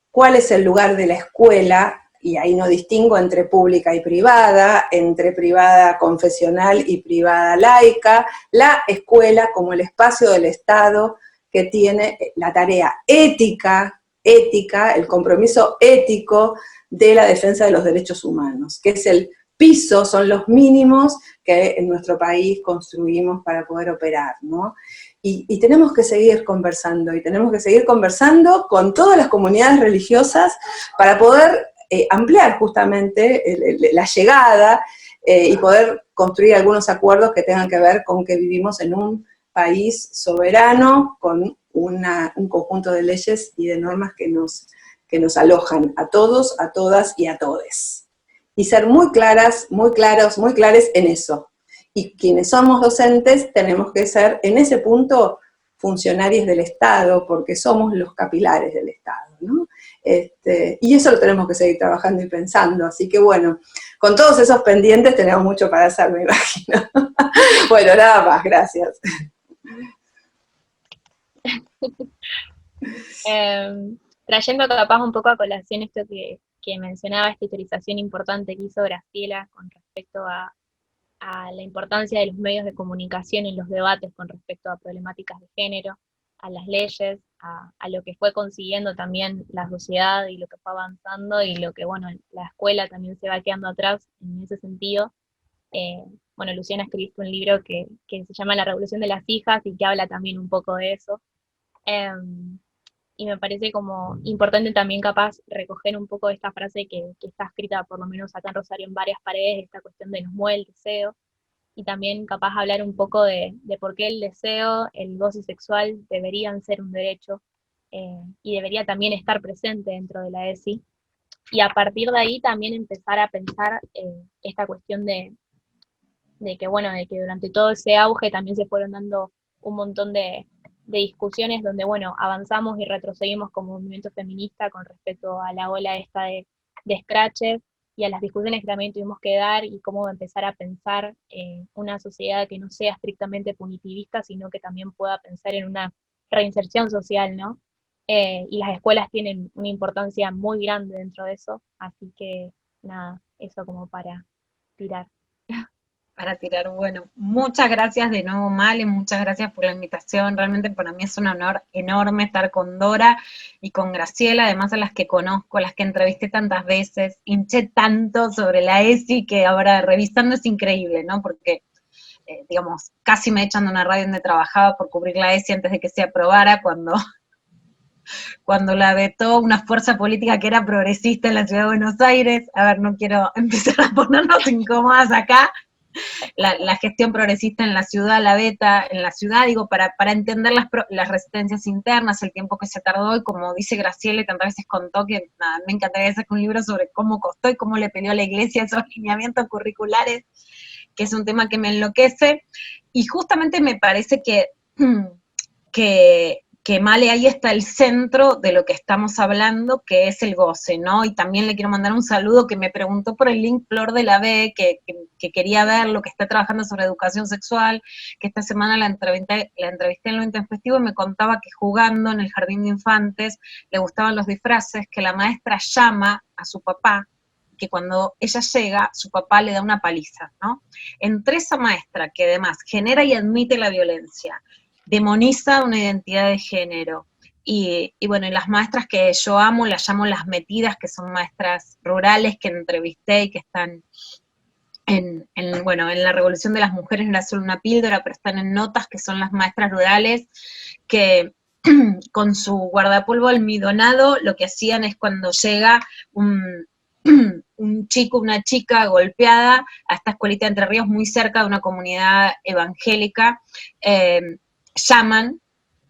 cuál es el lugar de la escuela, y ahí no distingo entre pública y privada, entre privada confesional y privada laica, la escuela como el espacio del Estado que tiene la tarea ética, el compromiso ético de la defensa de los derechos humanos, que es el piso, son los mínimos que en nuestro país construimos para poder operar, ¿no? Y tenemos que seguir conversando, y tenemos que seguir conversando con todas las comunidades religiosas para poder ampliar justamente la llegada y poder construir algunos acuerdos que tengan que ver con que vivimos en un país soberano con un conjunto de leyes y de normas que nos alojan a todos, a todas y a todes. Y ser muy claras, muy claros, muy clares en eso. Y quienes somos docentes tenemos que ser, en ese punto, funcionarios del Estado, porque somos los capilares del Estado, ¿no? Y eso lo tenemos que seguir trabajando y pensando. Así que bueno, con todos esos pendientes tenemos mucho para hacer, me imagino. Bueno, nada más, gracias. Trayendo capaz un poco a colación esto que mencionaba, esta historización importante que hizo Graciela con respecto a la importancia de los medios de comunicación en los debates con respecto a problemáticas de género, a las leyes, a lo que fue consiguiendo también la sociedad y lo que fue avanzando, y lo que, bueno, la escuela también se va quedando atrás en ese sentido. Bueno, Luciana, escribiste un libro que se llama La Revolución de las Hijas y que habla también un poco de eso. Y me parece como importante también capaz recoger un poco esta frase que está escrita por lo menos acá en Rosario en varias paredes, esta cuestión de nos mueve el deseo, y también capaz hablar un poco de por qué el deseo, el goce sexual deberían ser un derecho, y debería también estar presente dentro de la ESI, y a partir de ahí también empezar a pensar esta cuestión de que, bueno, de que durante todo ese auge también se fueron dando un montón de discusiones donde, bueno, avanzamos y retrocedimos como movimiento feminista con respecto a la ola esta de scratches y a las discusiones que también tuvimos que dar, y cómo empezar a pensar una sociedad que no sea estrictamente punitivista, sino que también pueda pensar en una reinserción social, ¿no? Y las escuelas tienen una importancia muy grande dentro de eso, así que nada, eso como para tirar. Bueno, muchas gracias de nuevo, Male, muchas gracias por la invitación. Realmente para mí es un honor enorme estar con Dora y con Graciela, además a las que conozco, a las que entrevisté tantas veces, hinché tanto sobre la ESI, que ahora revisando es increíble, ¿no? Porque, digamos, casi me echan de una radio donde trabajaba por cubrir la ESI antes de que se aprobara, cuando la vetó una fuerza política que era progresista en la Ciudad de Buenos Aires. A ver, no quiero empezar a ponernos incómodas acá. La gestión progresista en la ciudad, la beta en la ciudad, digo, para entender las resistencias internas, el tiempo que se tardó, y como dice Graciela, y tantas veces contó que nada, me encantaría hacer un libro sobre cómo costó y cómo le peleó a la iglesia esos lineamientos curriculares, que es un tema que me enloquece, y justamente me parece que Male, ahí está el centro de lo que estamos hablando, que es el goce, ¿no? Y también le quiero mandar un saludo, que me preguntó por el link Flor de la B, que quería ver lo que está trabajando sobre educación sexual, que esta semana la entrevisté en lo intempestivo y me contaba que jugando en el jardín de infantes le gustaban los disfraces, que la maestra llama a su papá, que cuando ella llega, su papá le da una paliza, ¿no? Entre esa maestra, que además genera y admite la violencia, demoniza una identidad de género, y bueno, y las maestras que yo amo, las llamo las metidas, que son maestras rurales que entrevisté y que están bueno, en la Revolución de las Mujeres, no era solo una píldora, pero están en Notas, que son las maestras rurales, que con su guardapolvo almidonado, lo que hacían es cuando llega un chico, una chica golpeada a esta escuelita de Entre Ríos, muy cerca de una comunidad evangélica, llaman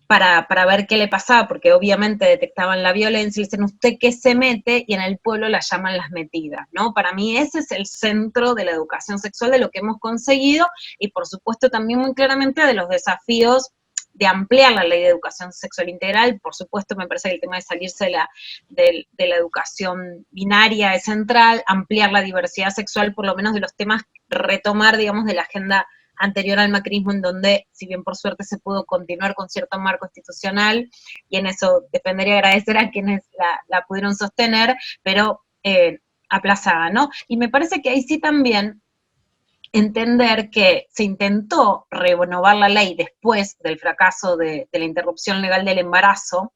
para ver qué le pasaba, porque obviamente detectaban la violencia, y dicen, ¿usted qué se mete? Y en el pueblo la llaman las metidas, ¿no? Para mí ese es el centro de la educación sexual, de lo que hemos conseguido, y por supuesto también muy claramente de los desafíos de ampliar la ley de educación sexual integral. Por supuesto, me parece que el tema de salirse de la educación binaria es central, ampliar la diversidad sexual, por lo menos de los temas, retomar, digamos, de la agenda anterior al macrismo, en donde, si bien por suerte se pudo continuar con cierto marco institucional, y en eso dependería agradecer a quienes la pudieron sostener, pero aplazada, ¿no? Y me parece que ahí sí también entender que se intentó renovar la ley después del fracaso de la interrupción legal del embarazo,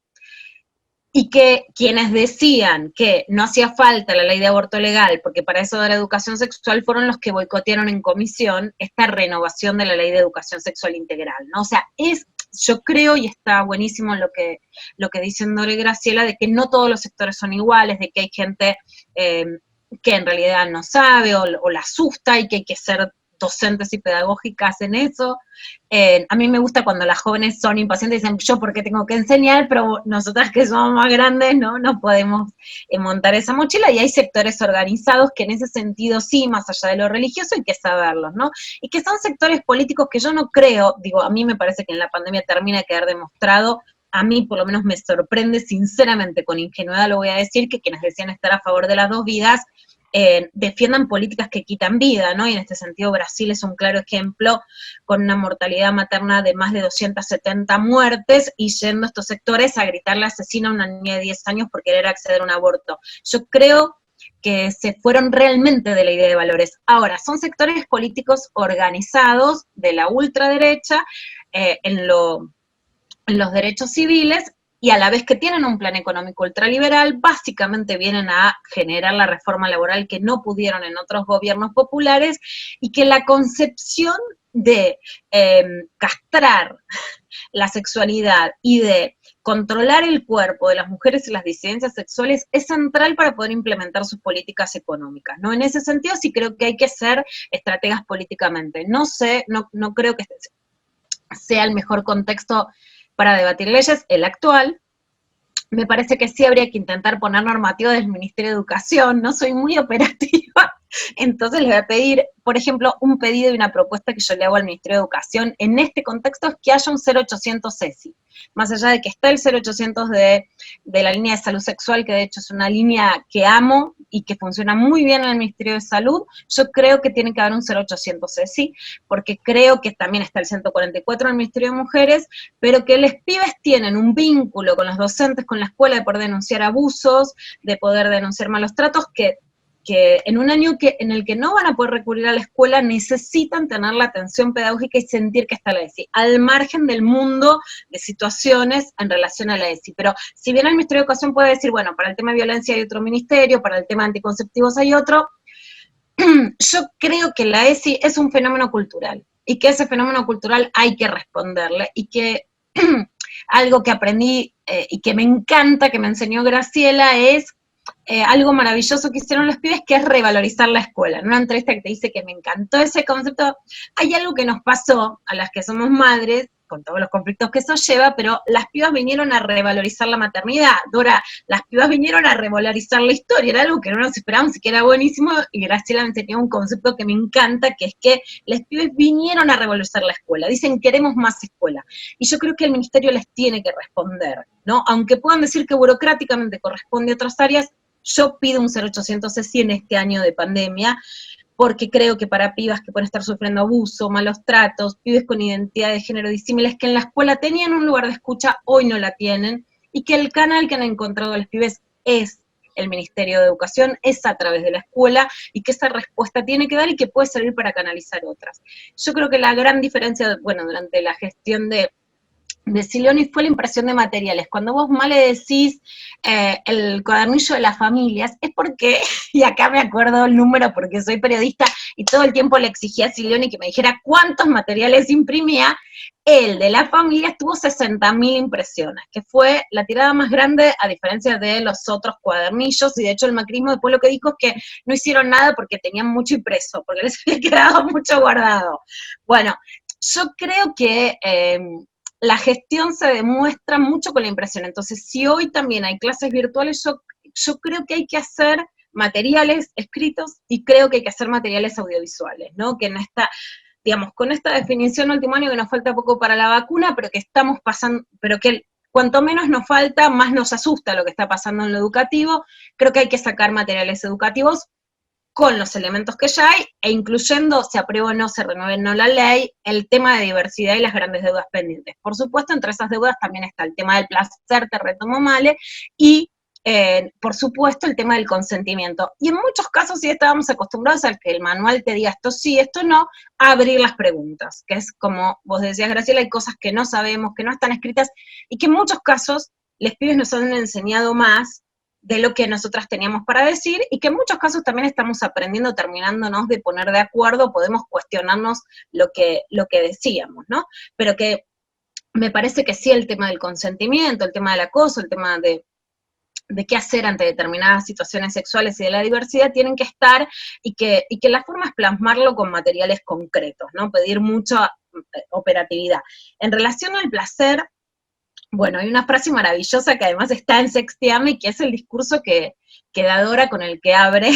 y que quienes decían que no hacía falta la ley de aborto legal, porque para eso de la educación sexual, fueron los que boicotearon en comisión esta renovación de la ley de educación sexual integral, ¿no? O sea, yo creo, y está buenísimo lo que dicen Dora y Graciela, de que no todos los sectores son iguales, de que hay gente que en realidad no sabe o la asusta, y que hay que ser docentes y pedagógicas en eso. A mí me gusta cuando las jóvenes son impacientes y dicen, yo porque tengo que enseñar, pero nosotras que somos más grandes no podemos montar esa mochila, y hay sectores organizados que en ese sentido sí, más allá de lo religioso, hay que saberlos, ¿no? Y que son sectores políticos que yo no creo, digo, a mí me parece que en la pandemia termina de quedar demostrado, a mí por lo menos me sorprende, sinceramente, con ingenuidad lo voy a decir, que quienes decían estar a favor de las dos vidas, defiendan políticas que quitan vida, ¿no? Y en este sentido Brasil es un claro ejemplo, con una mortalidad materna de más de 270 muertes, y yendo a estos sectores a gritarle asesina a una niña de 10 años por querer acceder a un aborto. Yo creo que se fueron realmente de la idea de valores. Ahora, son sectores políticos organizados de la ultraderecha en los derechos civiles, y a la vez que tienen un plan económico ultraliberal, básicamente vienen a generar la reforma laboral que no pudieron en otros gobiernos populares, y que la concepción de castrar la sexualidad y de controlar el cuerpo de las mujeres y las disidencias sexuales es central para poder implementar sus políticas económicas, ¿no? En ese sentido sí creo que hay que ser estrategas políticamente. No creo que sea el mejor contexto para debatir leyes, el actual. Me parece que sí habría que intentar poner normativa del Ministerio de Educación, no soy muy operativa, entonces les voy a pedir, por ejemplo, un pedido y una propuesta que yo le hago al Ministerio de Educación en este contexto, es que haya un 0800 ESI, más allá de que está el 0800 de la línea de salud sexual, que de hecho es una línea que amo y que funciona muy bien en el Ministerio de Salud, yo creo que tiene que haber un 0800 ESI, porque creo que también está el 144 en el Ministerio de Mujeres, pero que los pibes tienen un vínculo con los docentes, con la escuela, de poder denunciar abusos, de poder denunciar malos tratos, que en un año en el que no van a poder recurrir a la escuela, necesitan tener la atención pedagógica y sentir que está la ESI, al margen del mundo de situaciones en relación a la ESI. Pero si bien el Ministerio de Educación puede decir, bueno, para el tema de violencia hay otro ministerio, para el tema de anticonceptivos hay otro, yo creo que la ESI es un fenómeno cultural, y que ese fenómeno cultural hay que responderle, y que algo que aprendí y que me encanta, que me enseñó Graciela, es algo maravilloso que hicieron los pibes, que es revalorizar la escuela. En una entrevista que te dice que me encantó ese concepto, hay algo que nos pasó a las que somos madres, con todos los conflictos que eso lleva, pero las pibas vinieron a revalorizar la maternidad. Dora, las pibas vinieron a revalorizar la historia, era algo que no nos esperábamos y que era buenísimo, y Graciela me enseñó un concepto que me encanta, que es que las pibas vinieron a revalorizar la escuela, dicen queremos más escuela, y yo creo que el ministerio les tiene que responder, ¿no? Aunque puedan decir que burocráticamente corresponde a otras áreas, yo pido un 0800 ESI en este año de pandemia, porque creo que para pibas que pueden estar sufriendo abuso, malos tratos, pibes con identidad de género disímiles que en la escuela tenían un lugar de escucha, hoy no la tienen, y que el canal que han encontrado los pibes es el Ministerio de Educación, es a través de la escuela, y que esa respuesta tiene que dar y que puede servir para canalizar otras. Yo creo que la gran diferencia, bueno, durante la gestión de Silioni fue la impresión de materiales. Cuando vos más le decís el cuadernillo de las familias, es porque, y acá me acuerdo el número porque soy periodista y todo el tiempo le exigía a Silioni que me dijera cuántos materiales imprimía, el de las familias tuvo 60.000 impresiones, que fue la tirada más grande a diferencia de los otros cuadernillos, y de hecho el macrismo después lo que dijo es que no hicieron nada porque tenían mucho impreso, porque les había quedado mucho guardado. Bueno, yo creo que la gestión se demuestra mucho con la impresión. Entonces, si hoy también hay clases virtuales, yo creo que hay que hacer materiales escritos y creo que hay que hacer materiales audiovisuales, ¿no? Que en esta, digamos, con esta definición último año que nos falta poco para la vacuna, pero que estamos pasando, pero que cuanto menos nos falta, más nos asusta lo que está pasando en lo educativo, creo que hay que sacar materiales educativos con los elementos que ya hay, e incluyendo, se apruebe o no, se renueve o no la ley, el tema de diversidad y las grandes deudas pendientes. Por supuesto, entre esas deudas también está el tema del placer, te retomo Male, y por supuesto el tema del consentimiento. Y en muchos casos sí estábamos acostumbrados a que el manual te diga esto sí, esto no, a abrir las preguntas, que es como vos decías, Graciela, hay cosas que no sabemos, que no están escritas, y que en muchos casos los pibes nos han enseñado más de lo que nosotras teníamos para decir, y que en muchos casos también estamos aprendiendo, terminándonos de poner de acuerdo, podemos cuestionarnos lo que decíamos, ¿no? Pero que me parece que sí el tema del consentimiento, el tema del acoso, el tema de qué hacer ante determinadas situaciones sexuales y de la diversidad tienen que estar, y que la forma es plasmarlo con materiales concretos, ¿no? Pedir mucha operatividad. En relación al placer, bueno, hay una frase maravillosa que además está en Sextiame, y que es el discurso que da Dora, con el que abre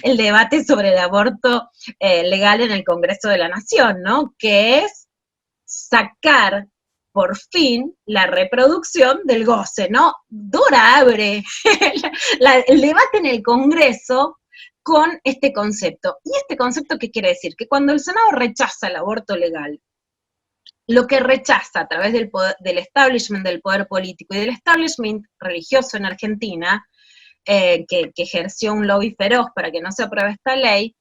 el debate sobre el aborto legal en el Congreso de la Nación, ¿no? Que es sacar por fin la reproducción del goce, ¿no? Dora abre el debate en el Congreso con este concepto. ¿Y este concepto qué quiere decir? Que cuando el Senado rechaza el aborto legal, lo que rechaza a través del establishment del poder político y del establishment religioso en Argentina, que ejerció un lobby feroz para que no se apruebe esta ley,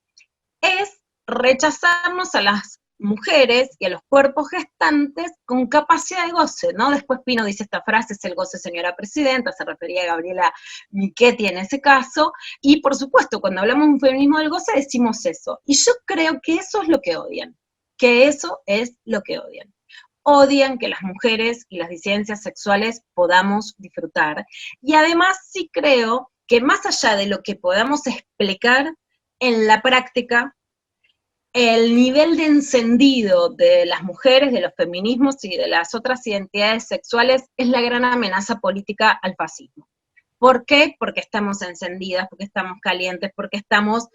es rechazarnos a las mujeres y a los cuerpos gestantes con capacidad de goce, ¿no? Después Pino dice esta frase, es el goce señora presidenta, se refería a Gabriela Michetti en ese caso, y por supuesto, cuando hablamos de un feminismo del goce decimos eso, y yo creo que eso es lo que odian, odian que las mujeres y las disidencias sexuales podamos disfrutar, y además sí creo que más allá de lo que podamos explicar en la práctica, el nivel de encendido de las mujeres, de los feminismos y de las otras identidades sexuales es la gran amenaza política al fascismo. ¿Por qué? Porque estamos encendidas, porque estamos calientes, porque estamos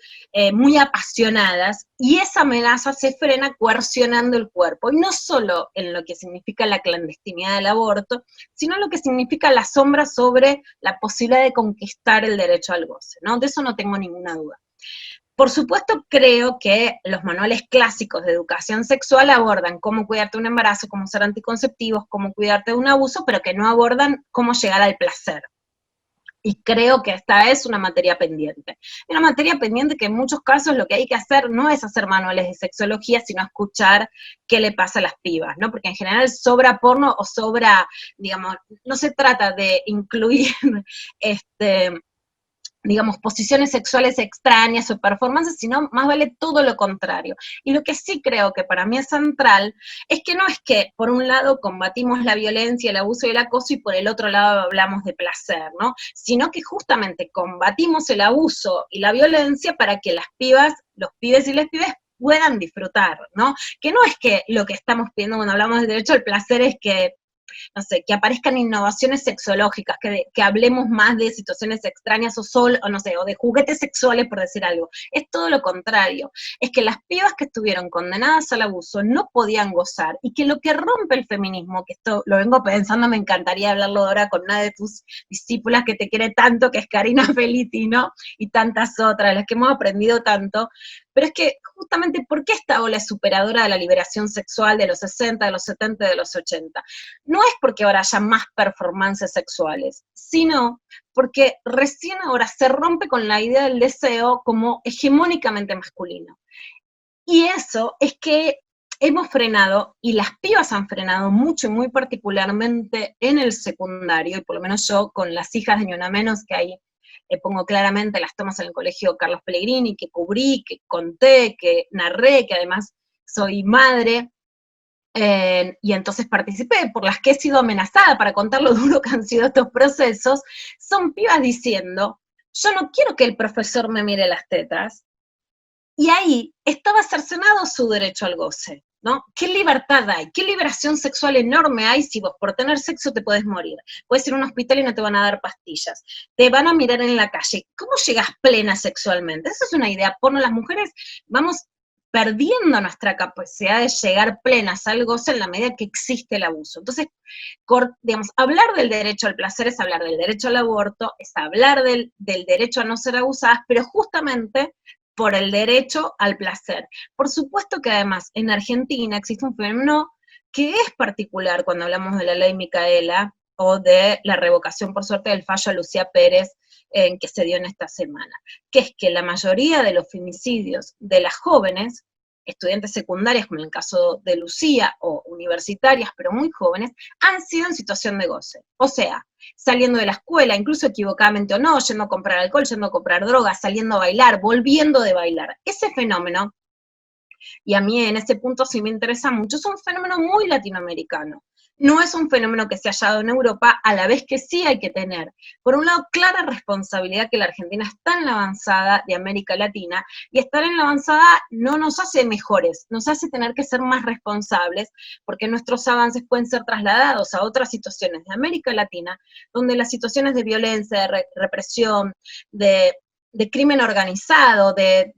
muy apasionadas, y esa amenaza se frena coercionando el cuerpo, y no solo en lo que significa la clandestinidad del aborto, sino en lo que significa la sombra sobre la posibilidad de conquistar el derecho al goce, ¿no? De eso no tengo ninguna duda. Por supuesto, creo que los manuales clásicos de educación sexual abordan cómo cuidarte de un embarazo, cómo usar anticonceptivos, cómo cuidarte de un abuso, pero que no abordan cómo llegar al placer. Y creo que esta es una materia pendiente. Una materia pendiente que en muchos casos lo que hay que hacer no es hacer manuales de sexología, sino escuchar qué le pasa a las pibas, ¿no? Porque en general sobra porno o sobra, digamos, no se trata de incluir digamos, posiciones sexuales extrañas o performances, sino más vale todo lo contrario. Y lo que sí creo que para mí es central, es que no es que por un lado combatimos la violencia, el abuso y el acoso, y por el otro lado hablamos de placer, ¿no? Sino que justamente combatimos el abuso y la violencia para que las pibas, los pibes y las pibes puedan disfrutar, ¿no? Que no es que lo que estamos pidiendo cuando hablamos del derecho al placer es que, no sé, que aparezcan innovaciones sexológicas, que hablemos más de situaciones extrañas o no sé, o de juguetes sexuales, por decir algo. Es todo lo contrario. Es que las pibas que estuvieron condenadas al abuso no podían gozar, y que lo que rompe el feminismo, que esto lo vengo pensando, me encantaría hablarlo ahora con una de tus discípulas que te quiere tanto, que es Karina Felitti, ¿no? Y tantas otras, las que hemos aprendido tanto, pero es que justamente, ¿por qué esta ola es superadora de la liberación sexual de los 60, de los 70, de los 80? No es porque ahora haya más performances sexuales, sino porque recién ahora se rompe con la idea del deseo como hegemónicamente masculino. Y eso es que hemos frenado, y las pibas han frenado mucho y muy particularmente en el secundario, y por lo menos yo con las hijas de Ni Una Menos, que ahí pongo claramente las tomas en el colegio Carlos Pellegrini, que cubrí, que conté, que narré, que además soy madre, y entonces participé, por las que he sido amenazada para contar lo duro que han sido estos procesos, son pibas diciendo, yo no quiero que el profesor me mire las tetas, y ahí estaba cercenado su derecho al goce, ¿no? ¿Qué libertad hay? ¿Qué liberación sexual enorme hay si vos por tener sexo te podés morir? Puedes ir a un hospital y no te van a dar pastillas, te van a mirar en la calle. ¿Cómo llegas plena sexualmente? Esa es una idea porno. Las mujeres vamos perdiendo nuestra capacidad de llegar plenas al goce en la medida que existe el abuso. Entonces, digamos, hablar del derecho al placer es hablar del derecho al aborto, es hablar del derecho a no ser abusadas, pero justamente por el derecho al placer. Por supuesto que además en Argentina existe un fenómeno que es particular cuando hablamos de la ley Micaela o de la revocación por suerte del fallo a Lucía Pérez que se dio en esta semana, que es que la mayoría de los femicidios de las jóvenes, estudiantes secundarias, como en el caso de Lucía, o universitarias, pero muy jóvenes, han sido en situación de goce. O sea, saliendo de la escuela, incluso equivocadamente o no, yendo a comprar alcohol, yendo a comprar drogas, saliendo a bailar, volviendo de bailar. Ese fenómeno, y a mí en ese punto sí me interesa mucho, es un fenómeno muy latinoamericano. No es un fenómeno que se ha hallado en Europa, a la vez que sí hay que tener, por un lado, clara responsabilidad que la Argentina está en la avanzada de América Latina, y estar en la avanzada no nos hace mejores, nos hace tener que ser más responsables, porque nuestros avances pueden ser trasladados a otras situaciones de América Latina, donde las situaciones de violencia, de represión, de crimen organizado, de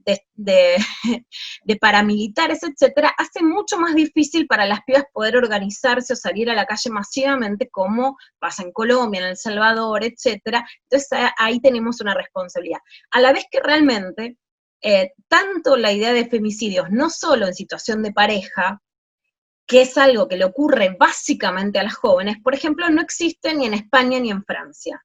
paramilitares, etcétera, hace mucho más difícil para las pibas poder organizarse o salir a la calle masivamente, como pasa en Colombia, en El Salvador, etcétera. Entonces ahí tenemos una responsabilidad. A la vez que realmente, tanto la idea de femicidios, no solo en situación de pareja, que es algo que le ocurre básicamente a las jóvenes, por ejemplo, no existe ni en España ni en Francia.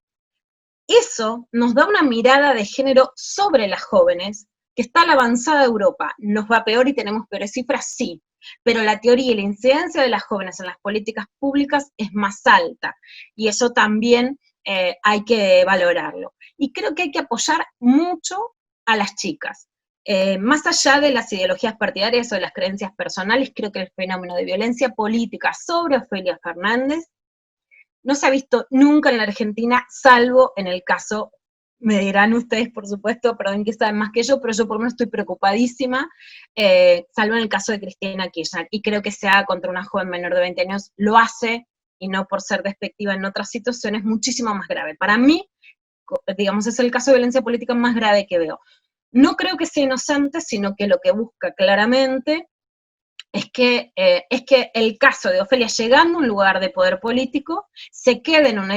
Eso nos da una mirada de género sobre las jóvenes, que está a la avanzada de Europa. ¿Nos va peor y tenemos peores cifras? Sí, pero la teoría y la incidencia de las jóvenes en las políticas públicas es más alta, y eso también hay que valorarlo. Y creo que hay que apoyar mucho a las chicas. Más allá de las ideologías partidarias o de las creencias personales, creo que el fenómeno de violencia política sobre Ofelia Fernández no se ha visto nunca en la Argentina, salvo en el caso, me dirán ustedes, por supuesto, perdón que saben más que yo, pero yo por lo menos estoy preocupadísima, salvo en el caso de Cristina Kirchner, y creo que sea contra una joven menor de 20 años, lo hace, y no por ser despectiva en otras situaciones, muchísimo más grave. Para mí, digamos, es el caso de violencia política más grave que veo. No creo que sea inocente, sino que lo que busca claramente es que el caso de Ofelia, llegando a un lugar de poder político, se quede en un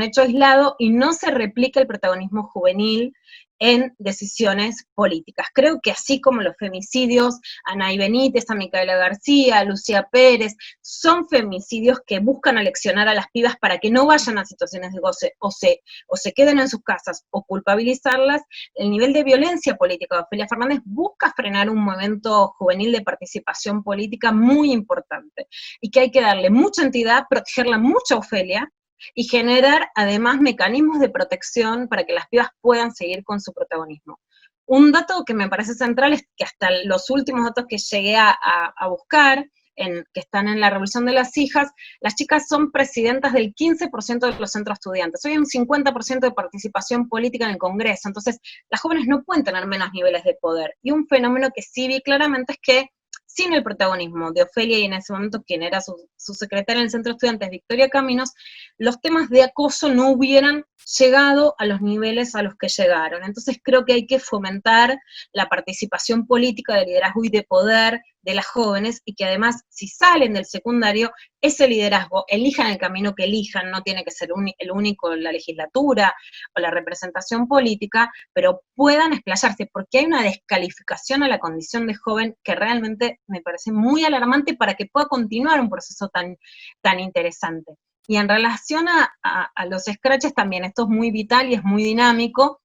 hecho aislado y no se replique el protagonismo juvenil en decisiones políticas. Creo que así como los femicidios, Anaí Benítez, a Micaela García, a Lucía Pérez, son femicidios que buscan aleccionar a las pibas para que no vayan a situaciones de goce o se queden en sus casas o culpabilizarlas. El nivel de violencia política de Ofelia Fernández busca frenar un movimiento juvenil de participación política muy importante, y que hay que darle mucha entidad, protegerla mucho a Ofelia, y generar además mecanismos de protección para que las pibas puedan seguir con su protagonismo. Un dato que me parece central es que hasta los últimos datos que llegué a buscar, que están en la Revolución de las Hijas, las chicas son presidentas del 15% de los centros estudiantes. Hoy hay un 50% de participación política en el Congreso, entonces las jóvenes no pueden tener menos niveles de poder. Y un fenómeno que sí vi claramente es que sin el protagonismo de Ofelia y en ese momento quien era su secretaria en el Centro de Estudiantes, Victoria Caminos, los temas de acoso no hubieran llegado a los niveles a los que llegaron. Entonces creo que hay que fomentar la participación política, de liderazgo y de poder de las jóvenes, y que además, si salen del secundario, ese liderazgo, elijan el camino que elijan, no tiene que ser el único en la legislatura o la representación política, pero puedan explayarse, porque hay una descalificación a la condición de joven que realmente me parece muy alarmante para que pueda continuar un proceso tan interesante. Y en relación a los scratches también, esto es muy vital y es muy dinámico.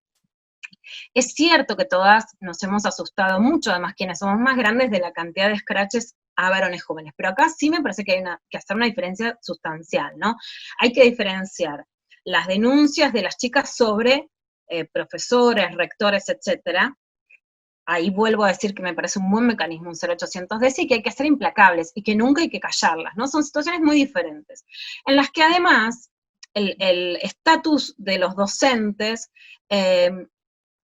Es cierto que todas nos hemos asustado mucho, además quienes somos más grandes, de la cantidad de scratches a varones jóvenes, pero acá sí me parece que hay que hacer una diferencia sustancial, ¿no? Hay que diferenciar las denuncias de las chicas sobre profesores, rectores, etcétera. Ahí vuelvo a decir que me parece un buen mecanismo un 0800DC, y que hay que ser implacables y que nunca hay que callarlas, ¿no? Son situaciones muy diferentes, en las que además el estatus de los docentes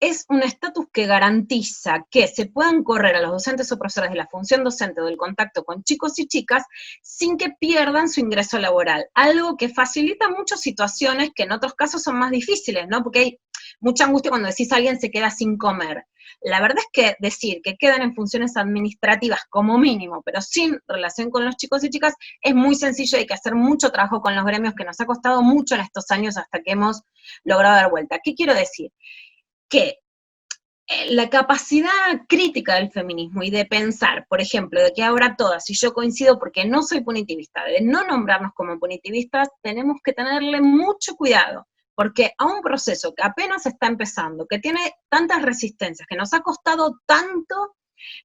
es un estatus que garantiza que se puedan correr a los docentes o profesores de la función docente o del contacto con chicos y chicas sin que pierdan su ingreso laboral, algo que facilita muchas situaciones que en otros casos son más difíciles, ¿no? Porque hay mucha angustia cuando decís alguien se queda sin comer. La verdad es que decir que quedan en funciones administrativas como mínimo, pero sin relación con los chicos y chicas, es muy sencillo, hay que hacer mucho trabajo con los gremios, que nos ha costado mucho en estos años hasta que hemos logrado dar vuelta. ¿Qué quiero decir? Que la capacidad crítica del feminismo y de pensar, por ejemplo, de que ahora todas, y yo coincido porque no soy punitivista, de no nombrarnos como punitivistas, tenemos que tenerle mucho cuidado, porque a un proceso que apenas está empezando, que tiene tantas resistencias, que nos ha costado tanto,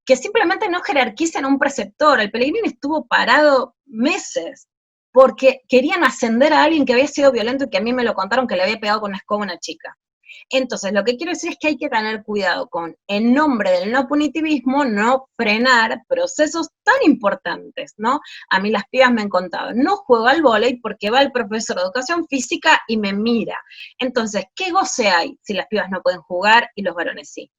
que simplemente no jerarquicen a un preceptor. El Pellegrini estuvo parado meses, porque querían ascender a alguien que había sido violento y que a mí me lo contaron que le había pegado con una escoba a una chica. Entonces, lo que quiero decir es que hay que tener cuidado con, en nombre del no punitivismo, no frenar procesos tan importantes, ¿no? A mí las pibas me han contado, no juego al vóley porque va el profesor de educación física y me mira. Entonces, ¿qué goce hay si las pibas no pueden jugar y los varones sí?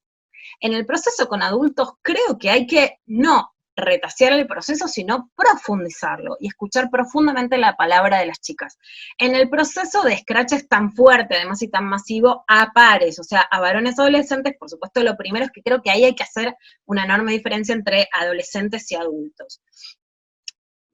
En el proceso con adultos creo que hay que no retasear el proceso, sino profundizarlo y escuchar profundamente la palabra de las chicas. En el proceso de scratches tan fuerte, además, y tan masivo, a pares, o sea, a varones adolescentes, por supuesto, lo primero es que creo que ahí hay que hacer una enorme diferencia entre adolescentes y adultos.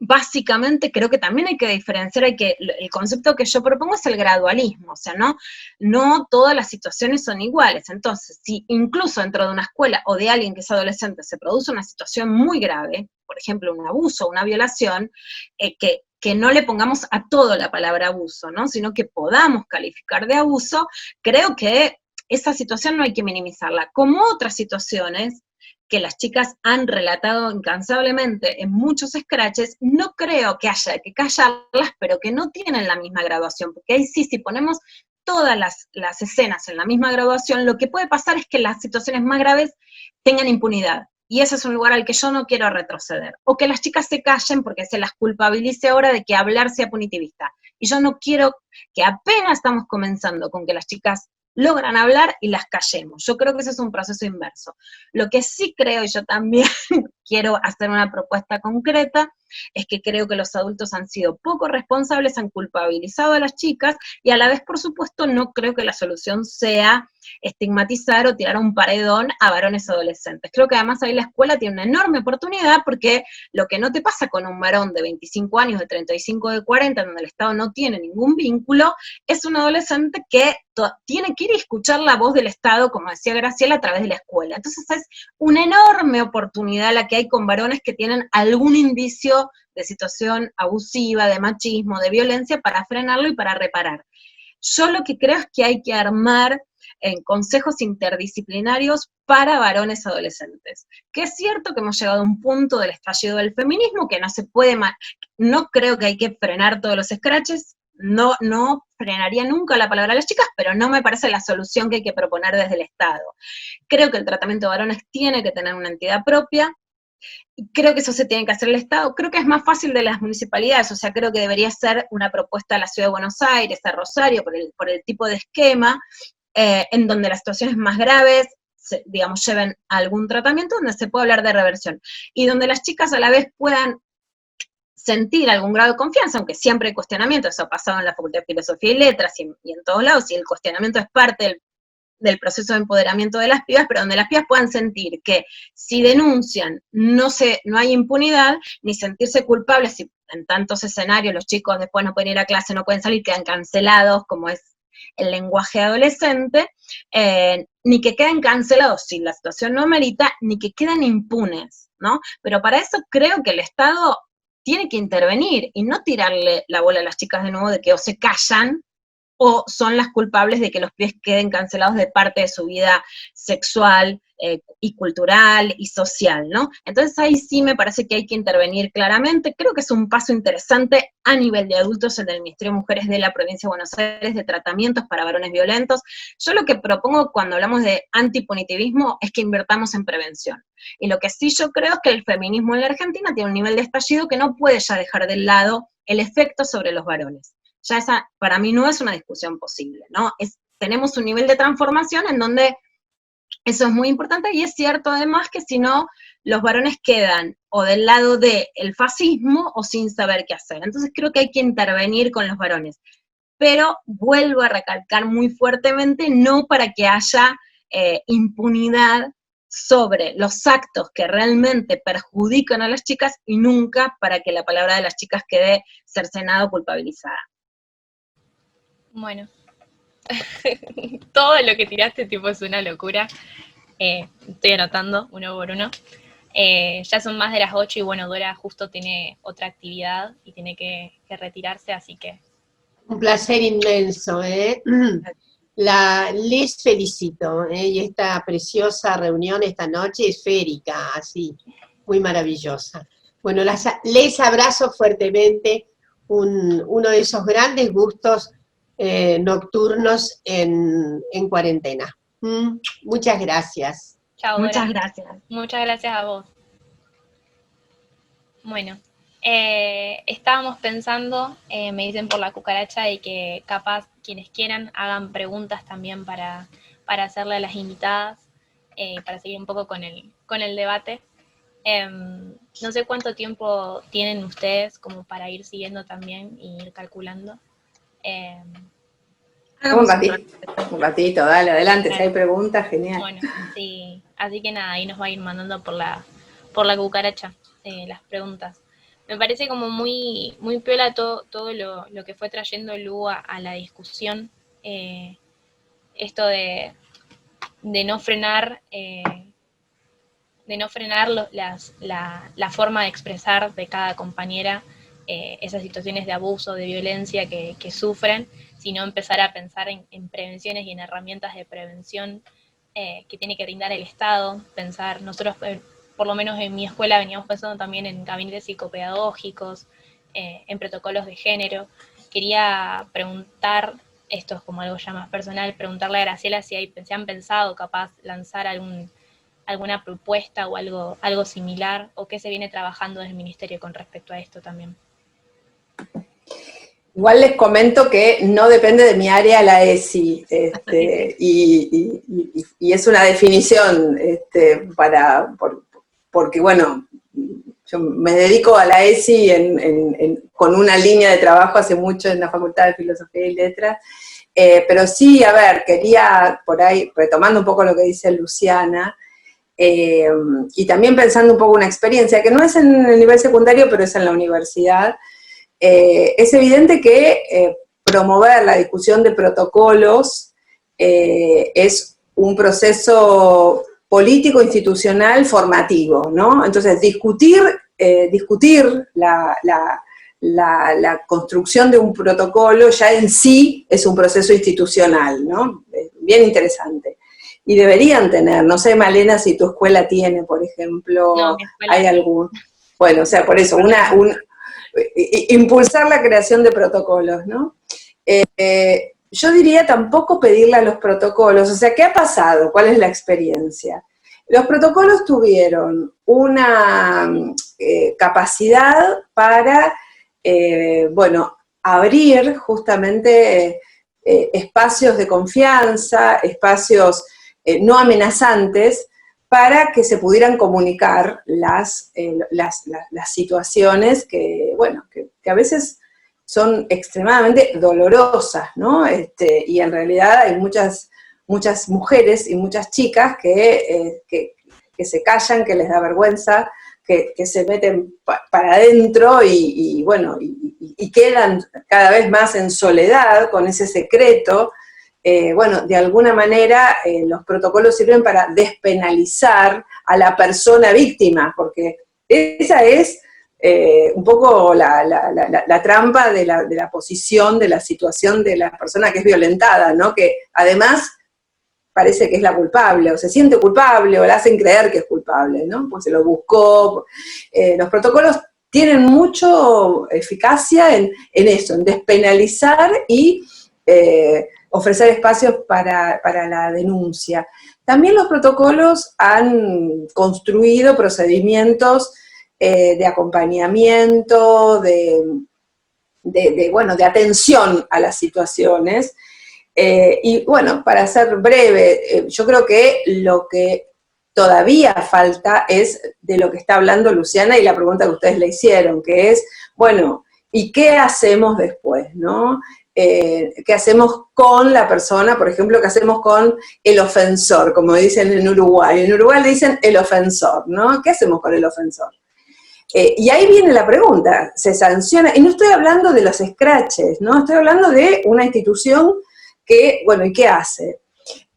Básicamente creo que también hay que diferenciar, el concepto que yo propongo es el gradualismo, o sea, no todas las situaciones son iguales. Entonces, si incluso dentro de una escuela o de alguien que es adolescente se produce una situación muy grave, por ejemplo, un abuso o una violación, que no le pongamos a todo la palabra abuso, ¿no? Sino que podamos calificar de abuso, creo que esa situación no hay que minimizarla. Como otras situaciones que las chicas han relatado incansablemente en muchos scratches, no creo que haya que callarlas, pero que no tienen la misma graduación, porque ahí sí, si ponemos todas las escenas en la misma graduación, lo que puede pasar es que las situaciones más graves tengan impunidad, y ese es un lugar al que yo no quiero retroceder, o que las chicas se callen porque se las culpabilice ahora de que hablar sea punitivista, y yo no quiero que apenas estamos comenzando con que las chicas logran hablar y las callemos. Yo creo que ese es un proceso inverso. Lo que sí creo, y yo también quiero hacer una propuesta concreta, es que creo que los adultos han sido poco responsables, han culpabilizado a las chicas, y a la vez, por supuesto, no creo que la solución sea estigmatizar o tirar un paredón a varones adolescentes. Creo que además ahí la escuela tiene una enorme oportunidad, porque lo que no te pasa con un varón de 25 años, de 35, de 40, donde el Estado no tiene ningún vínculo, es un adolescente que tiene que ir a escuchar la voz del Estado, como decía Graciela, a través de la escuela. Entonces es una enorme oportunidad la que hay con varones que tienen algún indicio de situación abusiva, de machismo, de violencia, para frenarlo y para reparar. Yo lo que creo es que hay que armar consejos interdisciplinarios para varones adolescentes. Que es cierto que hemos llegado a un punto del estallido del feminismo que no se puede, no creo que hay que frenar todos los scratches, no frenaría nunca la palabra de las chicas, pero no me parece la solución que hay que proponer desde el Estado. Creo que el tratamiento de varones tiene que tener una entidad propia, Y creo que eso se tiene que hacer el Estado. Creo que es más fácil de las municipalidades, o sea, creo que debería ser una propuesta a la Ciudad de Buenos Aires, a Rosario, por el tipo de esquema, en donde las situaciones más graves, digamos, lleven a algún tratamiento, donde se pueda hablar de reversión. Y donde las chicas a la vez puedan sentir algún grado de confianza, aunque siempre hay cuestionamiento, eso ha pasado en la Facultad de Filosofía y Letras y en todos lados, y el cuestionamiento es parte del proceso de empoderamiento de las pibas, pero donde las pibas puedan sentir que si denuncian no hay impunidad, ni sentirse culpables si en tantos escenarios los chicos después no pueden ir a clase, no pueden salir, quedan cancelados, como es el lenguaje adolescente, ni que queden cancelados si la situación no amerita, ni que queden impunes, ¿no? Pero para eso creo que el Estado tiene que intervenir y no tirarle la bola a las chicas de nuevo de que o se callan o son las culpables de que los pies queden cancelados de parte de su vida sexual y cultural y social, ¿no? Entonces ahí sí me parece que hay que intervenir claramente. Creo que es un paso interesante a nivel de adultos el del Ministerio de Mujeres de la Provincia de Buenos Aires de tratamientos para varones violentos. Yo lo que propongo cuando hablamos de antipunitivismo es que invertamos en prevención. Y lo que sí yo creo es que el feminismo en la Argentina tiene un nivel de estallido que no puede ya dejar de lado el efecto sobre los varones. Ya esa, para mí, no es una discusión posible, ¿no? Tenemos un nivel de transformación en donde eso es muy importante, y es cierto además que si no, los varones quedan o del lado del fascismo o sin saber qué hacer. Entonces creo que hay que intervenir con los varones. Pero vuelvo a recalcar muy fuertemente, no para que haya impunidad sobre los actos que realmente perjudican a las chicas y nunca para que la palabra de las chicas quede cercenada o culpabilizada. Bueno, todo lo que tiraste tipo es una locura. Estoy anotando uno por uno. Ya son más de las 8 y bueno, Dora justo tiene otra actividad y tiene que retirarse, así que... Un placer inmenso, ¿eh? Les felicito, ¿eh? Y esta preciosa reunión esta noche esférica, así, muy maravillosa. Bueno, les abrazo fuertemente, uno de esos grandes gustos nocturnos en cuarentena. Muchas gracias. Chao, Dora. Muchas gracias. Muchas gracias a vos. Bueno, estábamos pensando, me dicen por la cucaracha, de que capaz quienes quieran hagan preguntas también para hacerle a las invitadas, para seguir un poco con el debate. No sé cuánto tiempo tienen ustedes como para ir siguiendo también y ir calculando. Un ratito, dale, adelante, claro. Si hay preguntas, genial. Bueno, sí, así que nada, ahí nos va a ir mandando por la cucaracha las preguntas. Me parece como muy, muy piola todo lo que fue trayendo Lu a la discusión, esto de no frenar, la forma de expresar de cada compañera esas situaciones de abuso, de violencia que sufren, sino empezar a pensar en prevenciones y en herramientas de prevención que tiene que brindar el Estado. Pensar, nosotros, por lo menos en mi escuela, veníamos pensando también en gabinetes psicopedagógicos, en protocolos de género. Quería preguntar, esto es como algo ya más personal, preguntarle a Graciela si han pensado capaz lanzar alguna propuesta o algo similar, o qué se viene trabajando desde el Ministerio con respecto a esto también. Igual les comento que no depende de mi área la ESI, y es una definición porque bueno, yo me dedico a la ESI con una línea de trabajo hace mucho en la Facultad de Filosofía y Letras, pero sí, a ver, quería por ahí, retomando un poco lo que dice Luciana, y también pensando un poco una experiencia, que no es en el nivel secundario, pero es en la universidad. Es evidente que promover la discusión de protocolos es un proceso político, institucional, formativo, ¿no? Entonces, discutir la construcción de un protocolo ya en sí es un proceso institucional, ¿no? Bien interesante. Y deberían tener, no sé, Malena, si tu escuela tiene, por ejemplo, no, mi escuela hay algún... Bueno, o sea, por eso, impulsar la creación de protocolos, ¿no? Yo diría tampoco pedirle a los protocolos, o sea, ¿qué ha pasado? ¿Cuál es la experiencia? Los protocolos tuvieron una capacidad para, bueno, abrir justamente espacios de confianza, espacios no amenazantes, para que se pudieran comunicar las situaciones que, bueno, que a veces son extremadamente dolorosas, ¿no? Y en realidad hay muchas mujeres y muchas chicas que se callan, que les da vergüenza, que se meten para adentro y bueno, y quedan cada vez más en soledad con ese secreto. Bueno, de alguna manera los protocolos sirven para despenalizar a la persona víctima, porque esa es un poco la trampa de la posición, de la situación de la persona que es violentada, ¿no? Que además parece que es la culpable, o se siente culpable, o la hacen creer que es culpable, ¿no? Pues se lo buscó. Los protocolos tienen mucho eficacia en eso, en despenalizar y ofrecer espacios para la denuncia. También los protocolos han construido procedimientos de acompañamiento, bueno, de atención a las situaciones. Y bueno, para ser breve, yo creo que lo que todavía falta es de lo que está hablando Luciana y la pregunta que ustedes le hicieron, que es, bueno, ¿y qué hacemos después, no? ¿Qué hacemos con la persona? Por ejemplo, ¿qué hacemos con el ofensor? Como dicen en Uruguay. En Uruguay le dicen el ofensor, ¿no? ¿Qué hacemos con el ofensor? Y ahí viene la pregunta, ¿se sanciona? Y no estoy hablando de los scratches, ¿no? Estoy hablando de una institución que, bueno, ¿y qué hace?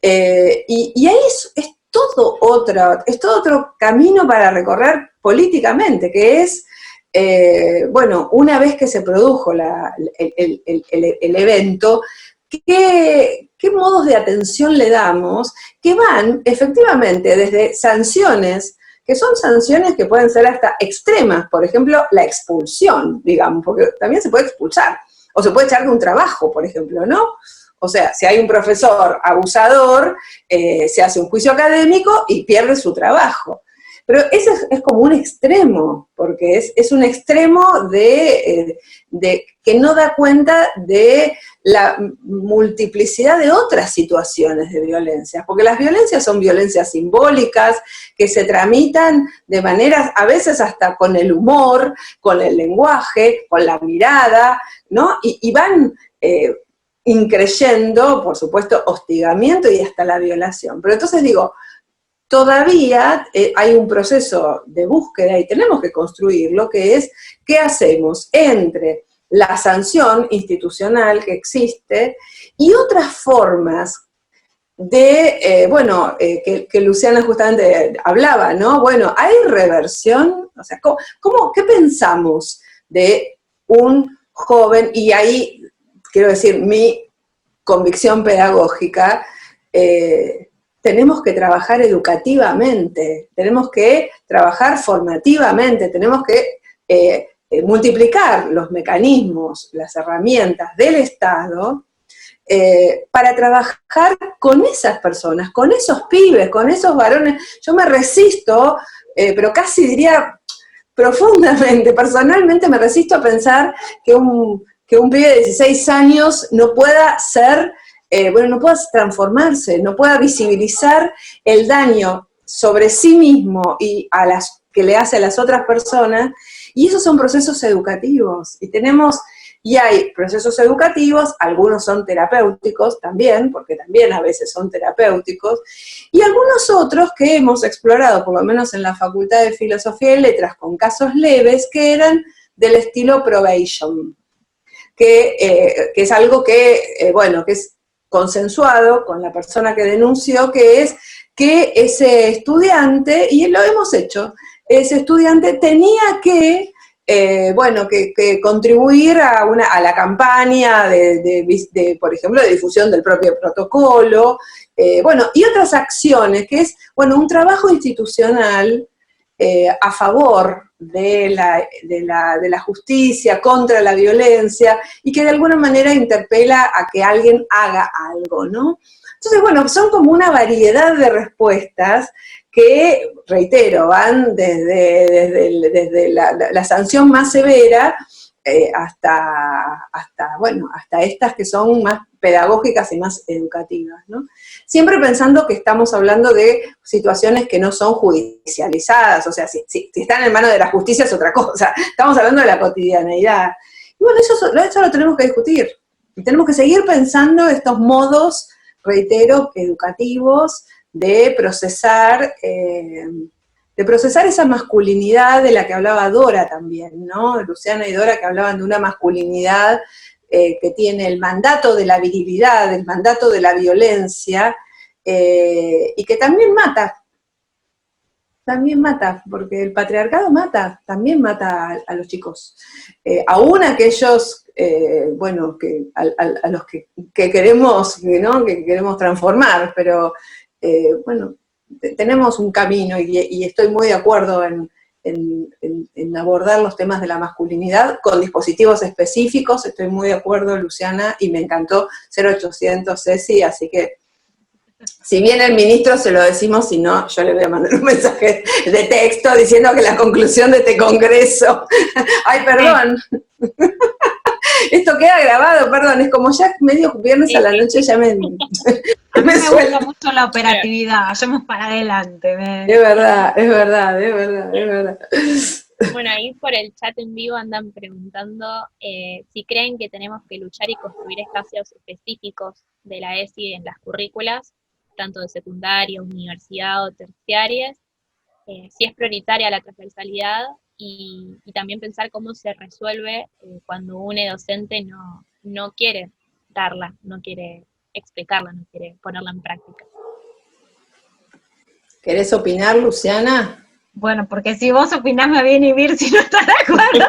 Y ahí es todo otro camino para recorrer políticamente, que es, bueno, una vez que se produjo el evento, ¿qué modos de atención le damos? Que van efectivamente desde sanciones, que son sanciones que pueden ser hasta extremas, por ejemplo, la expulsión, digamos, porque también se puede expulsar, o se puede echar de un trabajo, por ejemplo, ¿no? O sea, si hay un profesor abusador, se hace un juicio académico y pierde su trabajo. Pero ese es como un extremo, porque es un extremo de que no da cuenta de la multiplicidad de otras situaciones de violencia, porque las violencias son violencias simbólicas que se tramitan de maneras, a veces hasta con el humor, con el lenguaje, con la mirada, ¿no? Y van increyendo, por supuesto, hostigamiento y hasta la violación. Pero entonces digo, todavía hay un proceso de búsqueda y tenemos que construirlo, que es, ¿qué hacemos entre la sanción institucional que existe y otras formas de, bueno, que Luciana justamente hablaba, ¿no? Bueno, ¿hay reversión? O sea, ¿qué pensamos de un joven? Y ahí, quiero decir, mi convicción pedagógica, tenemos que trabajar educativamente, tenemos que trabajar formativamente, tenemos que multiplicar los mecanismos, las herramientas del Estado para trabajar con esas personas, con esos pibes, con esos varones. Yo me resisto, pero casi diría profundamente, personalmente me resisto a pensar que un pibe de 16 años no pueda ser, bueno, no pueda transformarse, no pueda visibilizar el daño sobre sí mismo y que le hace a las otras personas, y esos son procesos educativos, y hay procesos educativos, algunos son terapéuticos también, porque también a veces son terapéuticos, y algunos otros que hemos explorado, por lo menos en la Facultad de Filosofía y Letras, con casos leves, que eran del estilo probation, que es algo que, bueno, que es consensuado con la persona que denunció, que es que ese estudiante, y lo hemos hecho, ese estudiante tenía que, bueno, que contribuir a la campaña por ejemplo, de difusión del propio protocolo, bueno, y otras acciones, que es, bueno, un trabajo institucional a favor de la justicia, contra la violencia, y que de alguna manera interpela a que alguien haga algo, ¿no? Entonces, bueno, son como una variedad de respuestas que, reitero, van desde la sanción más severa hasta estas que son más pedagógicas y más educativas, ¿no? Siempre pensando que estamos hablando de situaciones que no son judicializadas, o sea, si están en manos de la justicia es otra cosa, estamos hablando de la cotidianeidad. Y bueno, eso lo tenemos que discutir, y tenemos que seguir pensando estos modos, reitero, educativos, de procesar esa masculinidad de la que hablaba Dora también, ¿no? Luciana y Dora que hablaban de una masculinidad que tiene el mandato de la virilidad, el mandato de la violencia, y que también mata, porque el patriarcado también mata a los chicos. Aún aquellos, a los que queremos, ¿no? Que queremos transformar, pero bueno, tenemos un camino y estoy muy de acuerdo en abordar los temas de la masculinidad con dispositivos específicos, estoy muy de acuerdo, Luciana, y me encantó 0800 Ceci, así que si viene el ministro se lo decimos, si no, yo le voy a mandar un mensaje de texto diciendo que la conclusión de este congreso, ay, perdón, esto queda grabado, perdón, es como ya medio viernes a la noche, ya me... A mí me gusta mucho la operatividad, vayamos para adelante. Es verdad. Bueno, ahí por el chat en vivo andan preguntando si creen que tenemos que luchar y construir espacios específicos de la ESI en las currículas, tanto de secundaria, universidad o terciarias, si es prioritaria la transversalidad y también pensar cómo se resuelve cuando un docente no quiere darla, no quiere explicarla, no quiere ponerla en práctica. ¿Querés opinar, Luciana? Bueno, porque si vos opinás me viene a ir si no estás de acuerdo.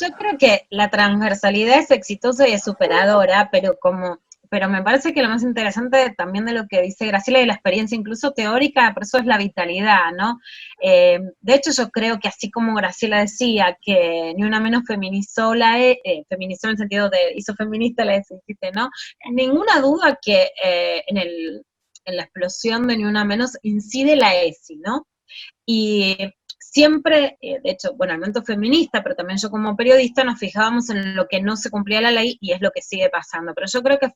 Yo creo que la transversalidad es exitosa y es superadora, pero me parece que lo más interesante también de lo que dice Graciela y de la experiencia incluso teórica, por eso es la vitalidad, ¿no? De hecho yo creo que así como Graciela decía que Ni Una Menos feminizó feminizó en el sentido de hizo feminista la dijiste, ¿no? Ninguna duda que en la explosión de Ni Una Menos incide la ESI, ¿no? Y siempre, de hecho, bueno, el movimiento feminista, pero también yo como periodista, nos fijábamos en lo que no se cumplía la ley y es lo que sigue pasando. Pero yo creo que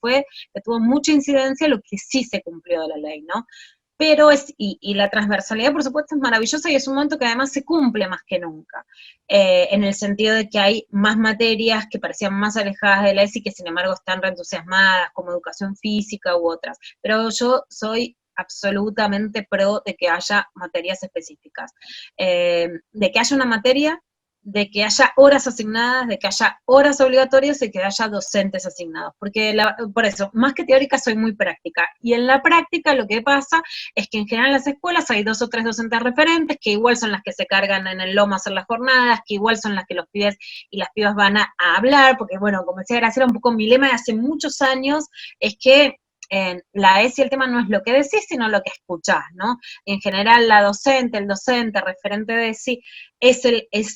tuvo mucha incidencia lo que sí se cumplió de la ley, ¿no? Pero y la transversalidad, por supuesto, es maravillosa y es un momento que además se cumple más que nunca, en el sentido de que hay más materias que parecían más alejadas de la ESI, que sin embargo están reentusiasmadas, como educación física u otras. Pero yo soy absolutamente pro de que haya materias específicas, de que haya una materia, de que haya horas asignadas, de que haya horas obligatorias y que haya docentes asignados, porque por eso, más que teórica, soy muy práctica, y en la práctica lo que pasa es que en general en las escuelas hay 2 o 3 docentes referentes, que igual son las que se cargan en el lomo a hacer las jornadas, que igual son las que los pibes y las pibas van a hablar, porque bueno, como decía Graciela, un poco mi lema de hace muchos años es que en la ESI el tema no es lo que decís, sino lo que escuchás, ¿no? En general el docente, referente de ESI, es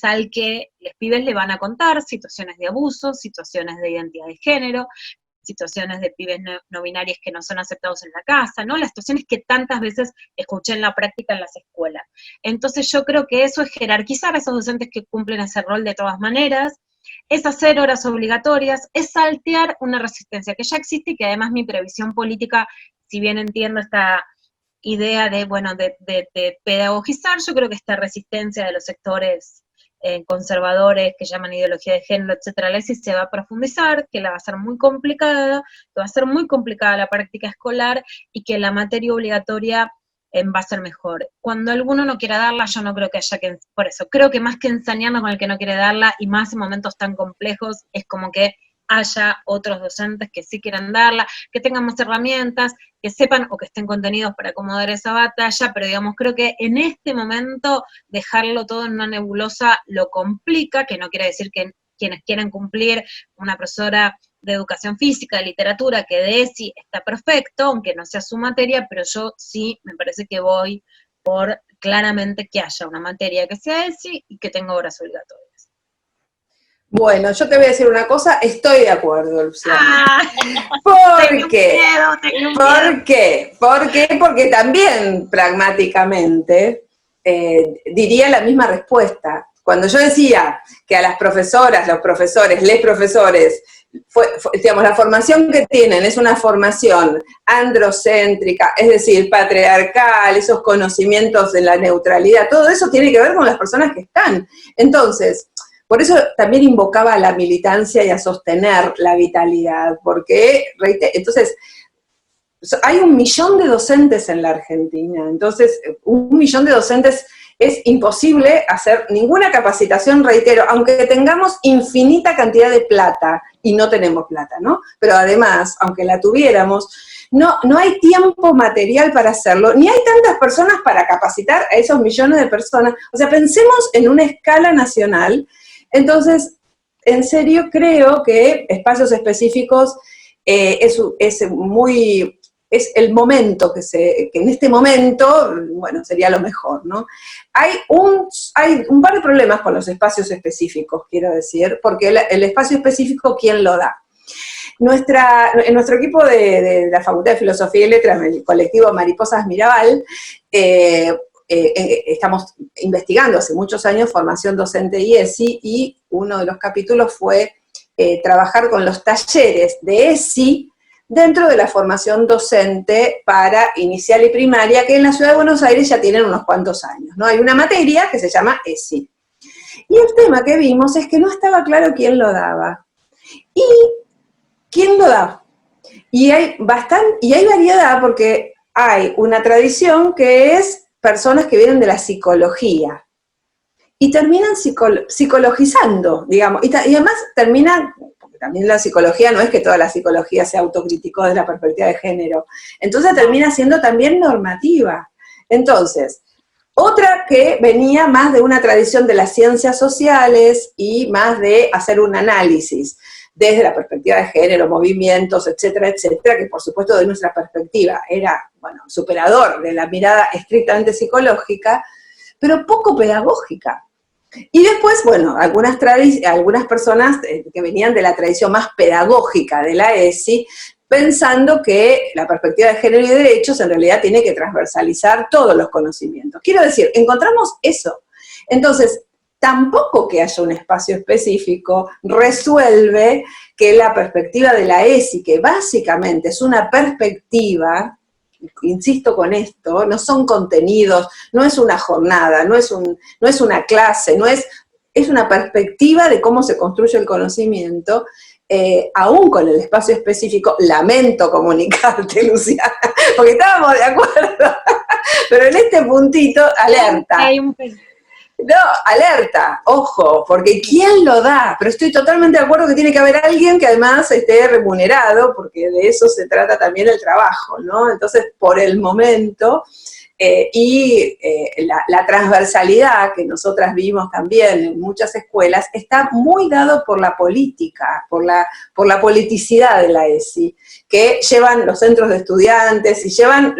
al que los pibes le van a contar situaciones de abuso, situaciones de identidad de género, situaciones de pibes no binarios que no son aceptados en la casa, ¿no? Las situaciones que tantas veces escuché en la práctica en las escuelas. Entonces yo creo que eso es jerarquizar a esos docentes que cumplen ese rol de todas maneras, es hacer horas obligatorias, es saltear una resistencia que ya existe y que además mi previsión política, si bien entiendo esta idea de pedagogizar, yo creo que esta resistencia de los sectores conservadores que llaman ideología de género, etcétera, la ESI se va a profundizar, que la va a ser muy complicada, que va a ser muy complicada la práctica escolar y que la materia obligatoria va a ser mejor. Cuando alguno no quiera darla, yo no creo que haya que, por eso, creo que más que ensañarnos con el que no quiere darla, y más en momentos tan complejos, es como que haya otros docentes que sí quieran darla, que tengan más herramientas, que sepan o que estén contenidos para acomodar esa batalla, pero digamos, creo que en este momento dejarlo todo en una nebulosa lo complica, que no quiere decir que quienes quieran cumplir, una profesora de educación física, de literatura, que de ESI está perfecto, aunque no sea su materia, pero yo sí me parece que voy por claramente que haya una materia que sea ESI y que tenga horas obligatorias. Bueno, yo te voy a decir una cosa, estoy de acuerdo, Luciana. ¿Por qué? ¿Por qué? ¿Por qué? Porque también pragmáticamente diría la misma respuesta. Cuando yo decía que a las profesoras, los profesores, les profesores, digamos, la formación que tienen es una formación androcéntrica, es decir, patriarcal, esos conocimientos de la neutralidad, todo eso tiene que ver con las personas que están. Entonces, por eso también invocaba a la militancia y a sostener la vitalidad, porque, entonces, hay 1 millón de docentes en la Argentina, entonces 1 millón de docentes es imposible hacer ninguna capacitación, reitero, aunque tengamos infinita cantidad de plata, y no tenemos plata, ¿no? Pero además, aunque la tuviéramos, no hay tiempo material para hacerlo, ni hay tantas personas para capacitar a esos millones de personas. O sea, pensemos en una escala nacional. Entonces, en serio creo que espacios específicos es el momento que en este momento, bueno, sería lo mejor, ¿no? Hay un par de problemas con los espacios específicos, quiero decir, porque el espacio específico, ¿quién lo da? En nuestro equipo de la Facultad de Filosofía y Letras, el colectivo Mariposas Mirabal, estamos investigando hace muchos años formación docente y ESI, y uno de los capítulos fue trabajar con los talleres de ESI dentro de la formación docente para inicial y primaria, que en la Ciudad de Buenos Aires ya tienen unos cuantos años, ¿no? Hay una materia que se llama ESI. Y el tema que vimos es que no estaba claro quién lo daba. ¿Y quién lo da? Y hay variedad, porque hay una tradición que es personas que vienen de la psicología y terminan psicologizando, digamos, y además terminan, porque también la psicología no es que toda la psicología sea autocrítico desde la perspectiva de género, entonces termina siendo también normativa. Entonces, otra que venía más de una tradición de las ciencias sociales y más de hacer un análisis desde la perspectiva de género, movimientos, etcétera, etcétera, que por supuesto de nuestra perspectiva era, bueno, superador de la mirada estrictamente psicológica, pero poco pedagógica. Y después, bueno, algunas personas que venían de la tradición más pedagógica de la ESI, pensando que la perspectiva de género y de derechos en realidad tiene que transversalizar todos los conocimientos. Quiero decir, encontramos eso. Entonces, tampoco que haya un espacio específico resuelve que la perspectiva de la ESI, que básicamente es una perspectiva, insisto con esto, no son contenidos, no es una jornada, no es una clase, es una perspectiva de cómo se construye el conocimiento, aún con el espacio específico. Lamento comunicarte, Luciana, porque estábamos de acuerdo, pero en este puntito, alerta. No, alerta, ojo, porque ¿quién lo da? Pero estoy totalmente de acuerdo que tiene que haber alguien que además esté remunerado, porque de eso se trata también el trabajo, ¿no? Entonces, por el momento, la transversalidad que nosotras vimos también en muchas escuelas, está muy dado por la política, por la politicidad de la ESI, que llevan los centros de estudiantes y llevan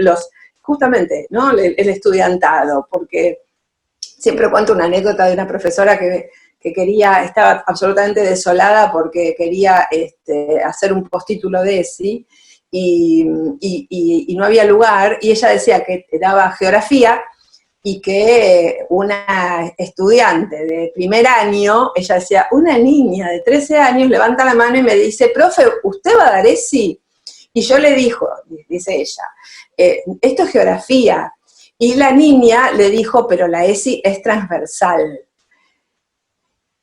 justamente, ¿no? el estudiantado, porque siempre cuento una anécdota de una profesora que estaba absolutamente desolada porque quería hacer un postítulo de ESI y no había lugar, y ella decía que daba geografía y que una estudiante de primer año, ella decía, una niña de 13 años levanta la mano y me dice, profe, ¿usted va a dar ESI? Y yo le dice ella, esto es geografía. Y la niña le dijo, pero la ESI es transversal.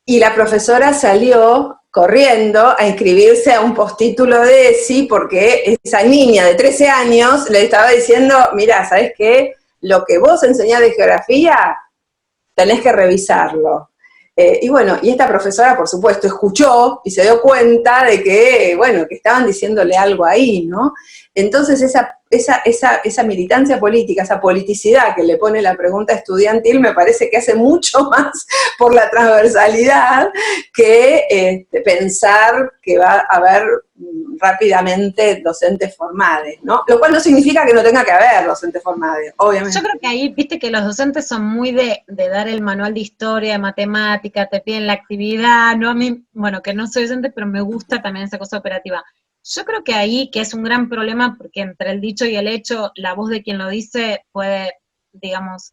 Y la profesora salió corriendo a inscribirse a un postítulo de ESI porque esa niña de 13 años le estaba diciendo, mira, ¿sabes qué? Lo que vos enseñás de geografía, tenés que revisarlo. Y bueno, y esta profesora, por supuesto, escuchó y se dio cuenta de que, bueno, que estaban diciéndole algo ahí, ¿no? Entonces esa militancia política, esa politicidad que le pone la pregunta estudiantil, me parece que hace mucho más por la transversalidad que pensar que va a haber rápidamente docentes formados, ¿no? Lo cual no significa que no tenga que haber docentes formados, obviamente. Yo creo que ahí, viste que los docentes son muy de dar el manual de historia, de matemática, te piden la actividad, no a mí, bueno, que no soy docente, pero me gusta también esa cosa operativa. Yo creo que ahí, que es un gran problema, porque entre el dicho y el hecho, la voz de quien lo dice puede, digamos,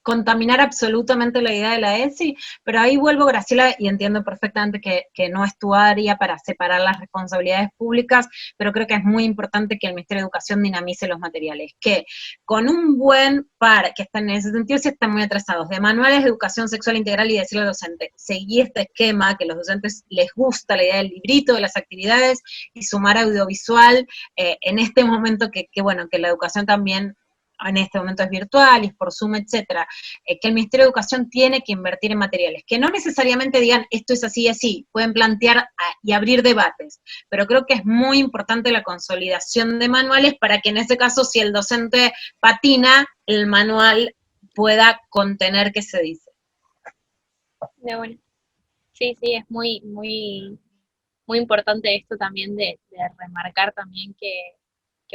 contaminar absolutamente la idea de la ESI, pero ahí vuelvo, Graciela, y entiendo perfectamente que no es tu área para separar las responsabilidades públicas, pero creo que es muy importante que el Ministerio de Educación dinamice los materiales, que con un buen par, que están en ese sentido, sí están muy atrasados, de manuales de educación sexual integral y decirle al docente, seguí este esquema, que a los docentes les gusta la idea del librito, de las actividades, y sumar audiovisual, en este momento que la educación también en este momento es virtual y es por Zoom, etcétera, que el Ministerio de Educación tiene que invertir en materiales, que no necesariamente digan esto es así y así, pueden plantear y abrir debates, pero creo que es muy importante la consolidación de manuales para que en ese caso, si el docente patina, el manual pueda contener qué se dice. Bueno. Sí, es muy, muy, muy importante esto también de remarcar también que,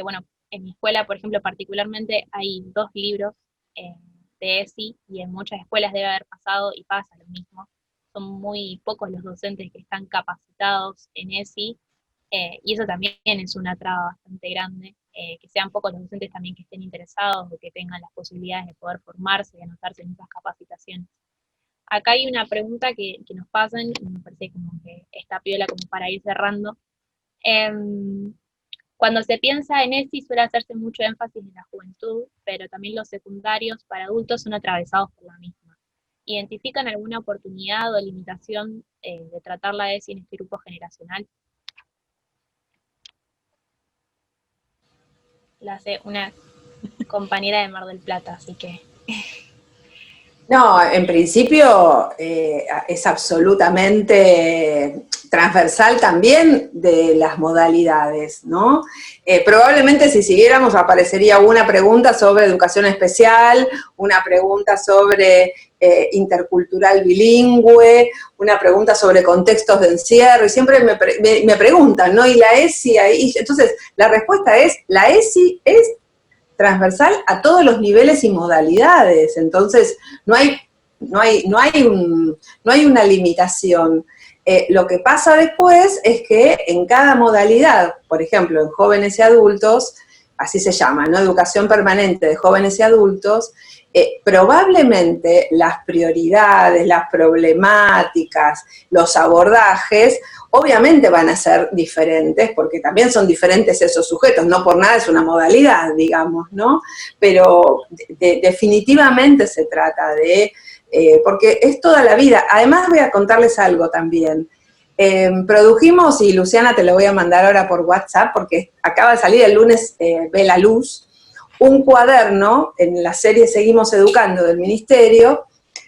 bueno, en mi escuela, por ejemplo, particularmente hay 2 libros de ESI y en muchas escuelas debe haber pasado y pasa lo mismo. Son muy pocos los docentes que están capacitados en ESI y eso también es una traba bastante grande, que sean pocos los docentes también que estén interesados o que tengan las posibilidades de poder formarse y anotarse en esas capacitaciones. Acá hay una pregunta que nos pasan y me parece como que está piola como para ir cerrando. Cuando se piensa en ESI suele hacerse mucho énfasis en la juventud, pero también los secundarios para adultos son atravesados por la misma. ¿Identifican alguna oportunidad o limitación de tratar la ESI en este grupo generacional? La hace una compañera de Mar del Plata, así que... No, en principio es absolutamente transversal también de las modalidades, ¿no? Probablemente si siguiéramos aparecería una pregunta sobre educación especial, una pregunta sobre intercultural bilingüe, una pregunta sobre contextos de encierro, y siempre me preguntan, ¿no? ¿Y la ESI ahí? Entonces, la respuesta es, la ESI es transversal a todos los niveles y modalidades, entonces no hay una limitación. Lo que pasa después es que en cada modalidad, por ejemplo, en jóvenes y adultos, así se llama, ¿no? Educación permanente de jóvenes y adultos, probablemente las prioridades, las problemáticas, los abordajes, obviamente van a ser diferentes, porque también son diferentes esos sujetos, no por nada es una modalidad, digamos, ¿no? Pero definitivamente se trata de, porque es toda la vida. Además voy a contarles algo también. Produjimos, y Luciana te lo voy a mandar ahora por WhatsApp, porque acaba de salir el lunes, ve la luz, un cuaderno en la serie Seguimos Educando del Ministerio.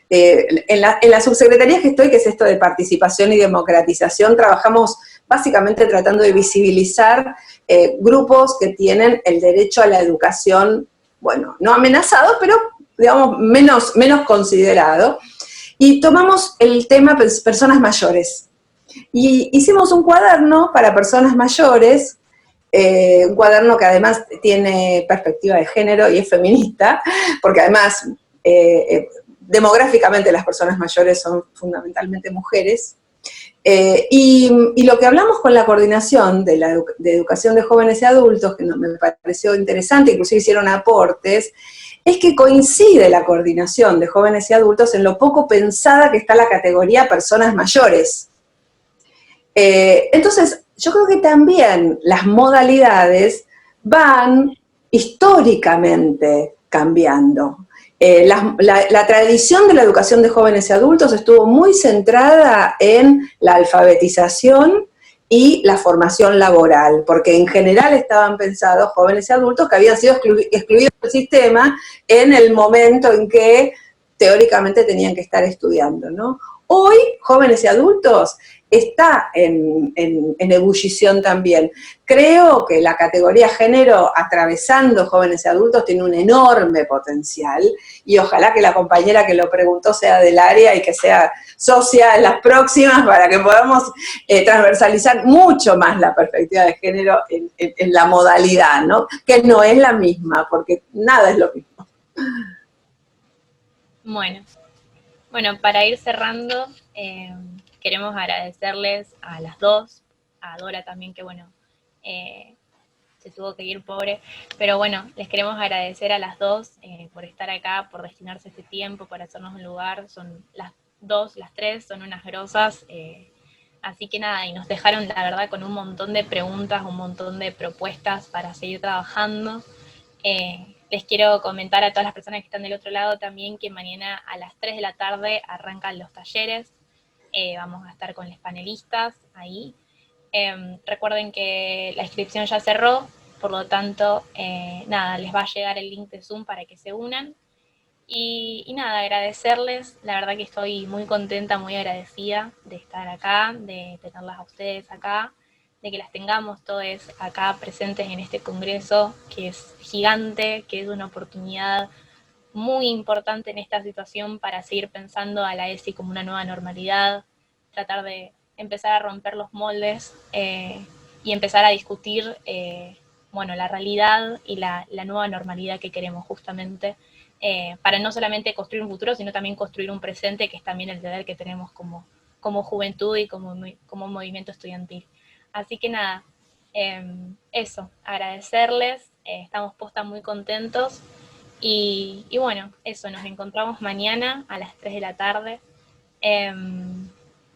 En la subsecretaría que estoy, que es esto de participación y democratización, trabajamos básicamente tratando de visibilizar grupos que tienen el derecho a la educación, bueno, no amenazado, pero digamos menos considerado, y tomamos el tema personas mayores. Y hicimos un cuaderno para personas mayores, un cuaderno que además tiene perspectiva de género y es feminista, porque además demográficamente las personas mayores son fundamentalmente mujeres, y lo que hablamos con la coordinación de educación de jóvenes y adultos, que me pareció interesante, inclusive hicieron aportes, es que coincide la coordinación de jóvenes y adultos en lo poco pensada que está la categoría personas mayores. Entonces, yo creo que también las modalidades van históricamente cambiando. La tradición de la educación de jóvenes y adultos estuvo muy centrada en la alfabetización y la formación laboral, porque en general estaban pensados jóvenes y adultos que habían sido excluidos del sistema en el momento en que teóricamente tenían que estar estudiando, ¿no? Hoy, jóvenes y adultos está en ebullición también. Creo que la categoría género, atravesando jóvenes y adultos, tiene un enorme potencial, y ojalá que la compañera que lo preguntó sea del área y que sea socia en las próximas para que podamos transversalizar mucho más la perspectiva de género en la modalidad, ¿no? Que no es la misma, porque nada es lo mismo. Bueno, para ir cerrando, queremos agradecerles a las dos, a Dora también, que bueno, se tuvo que ir, pobre, pero bueno, les queremos agradecer a las dos por estar acá, por destinarse este tiempo, por hacernos un lugar. Son las dos, las tres, son unas grosas, así que nada, y nos dejaron la verdad con un montón de preguntas, un montón de propuestas para seguir trabajando. Les quiero comentar a todas las personas que están del otro lado también que mañana a las 3 de la tarde arrancan los talleres. Vamos a estar con los panelistas ahí. Recuerden que la inscripción ya cerró, por lo tanto, nada, les va a llegar el link de Zoom para que se unan. Y nada, agradecerles, la verdad que estoy muy contenta, muy agradecida de estar acá, de tenerlas a ustedes acá, de que las tengamos todos acá presentes en este congreso, que es gigante, que es una oportunidad muy importante en esta situación para seguir pensando a la ESI como una nueva normalidad, tratar de empezar a romper los moldes y empezar a discutir bueno, la realidad y la nueva normalidad que queremos justamente, para no solamente construir un futuro, sino también construir un presente, que es también el deber que tenemos como juventud y como movimiento estudiantil. Así que nada, eso, agradecerles, estamos posta muy contentos. Y bueno, eso, nos encontramos mañana a las 3 de la tarde.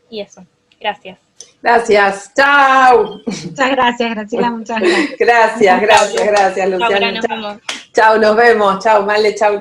Y eso, gracias. Gracias, chao. Muchas gracias, Graciela, muchas gracias. Gracias, Luciana. Chao, nos vemos. Chao, nos vemos. Chao, Male, chao.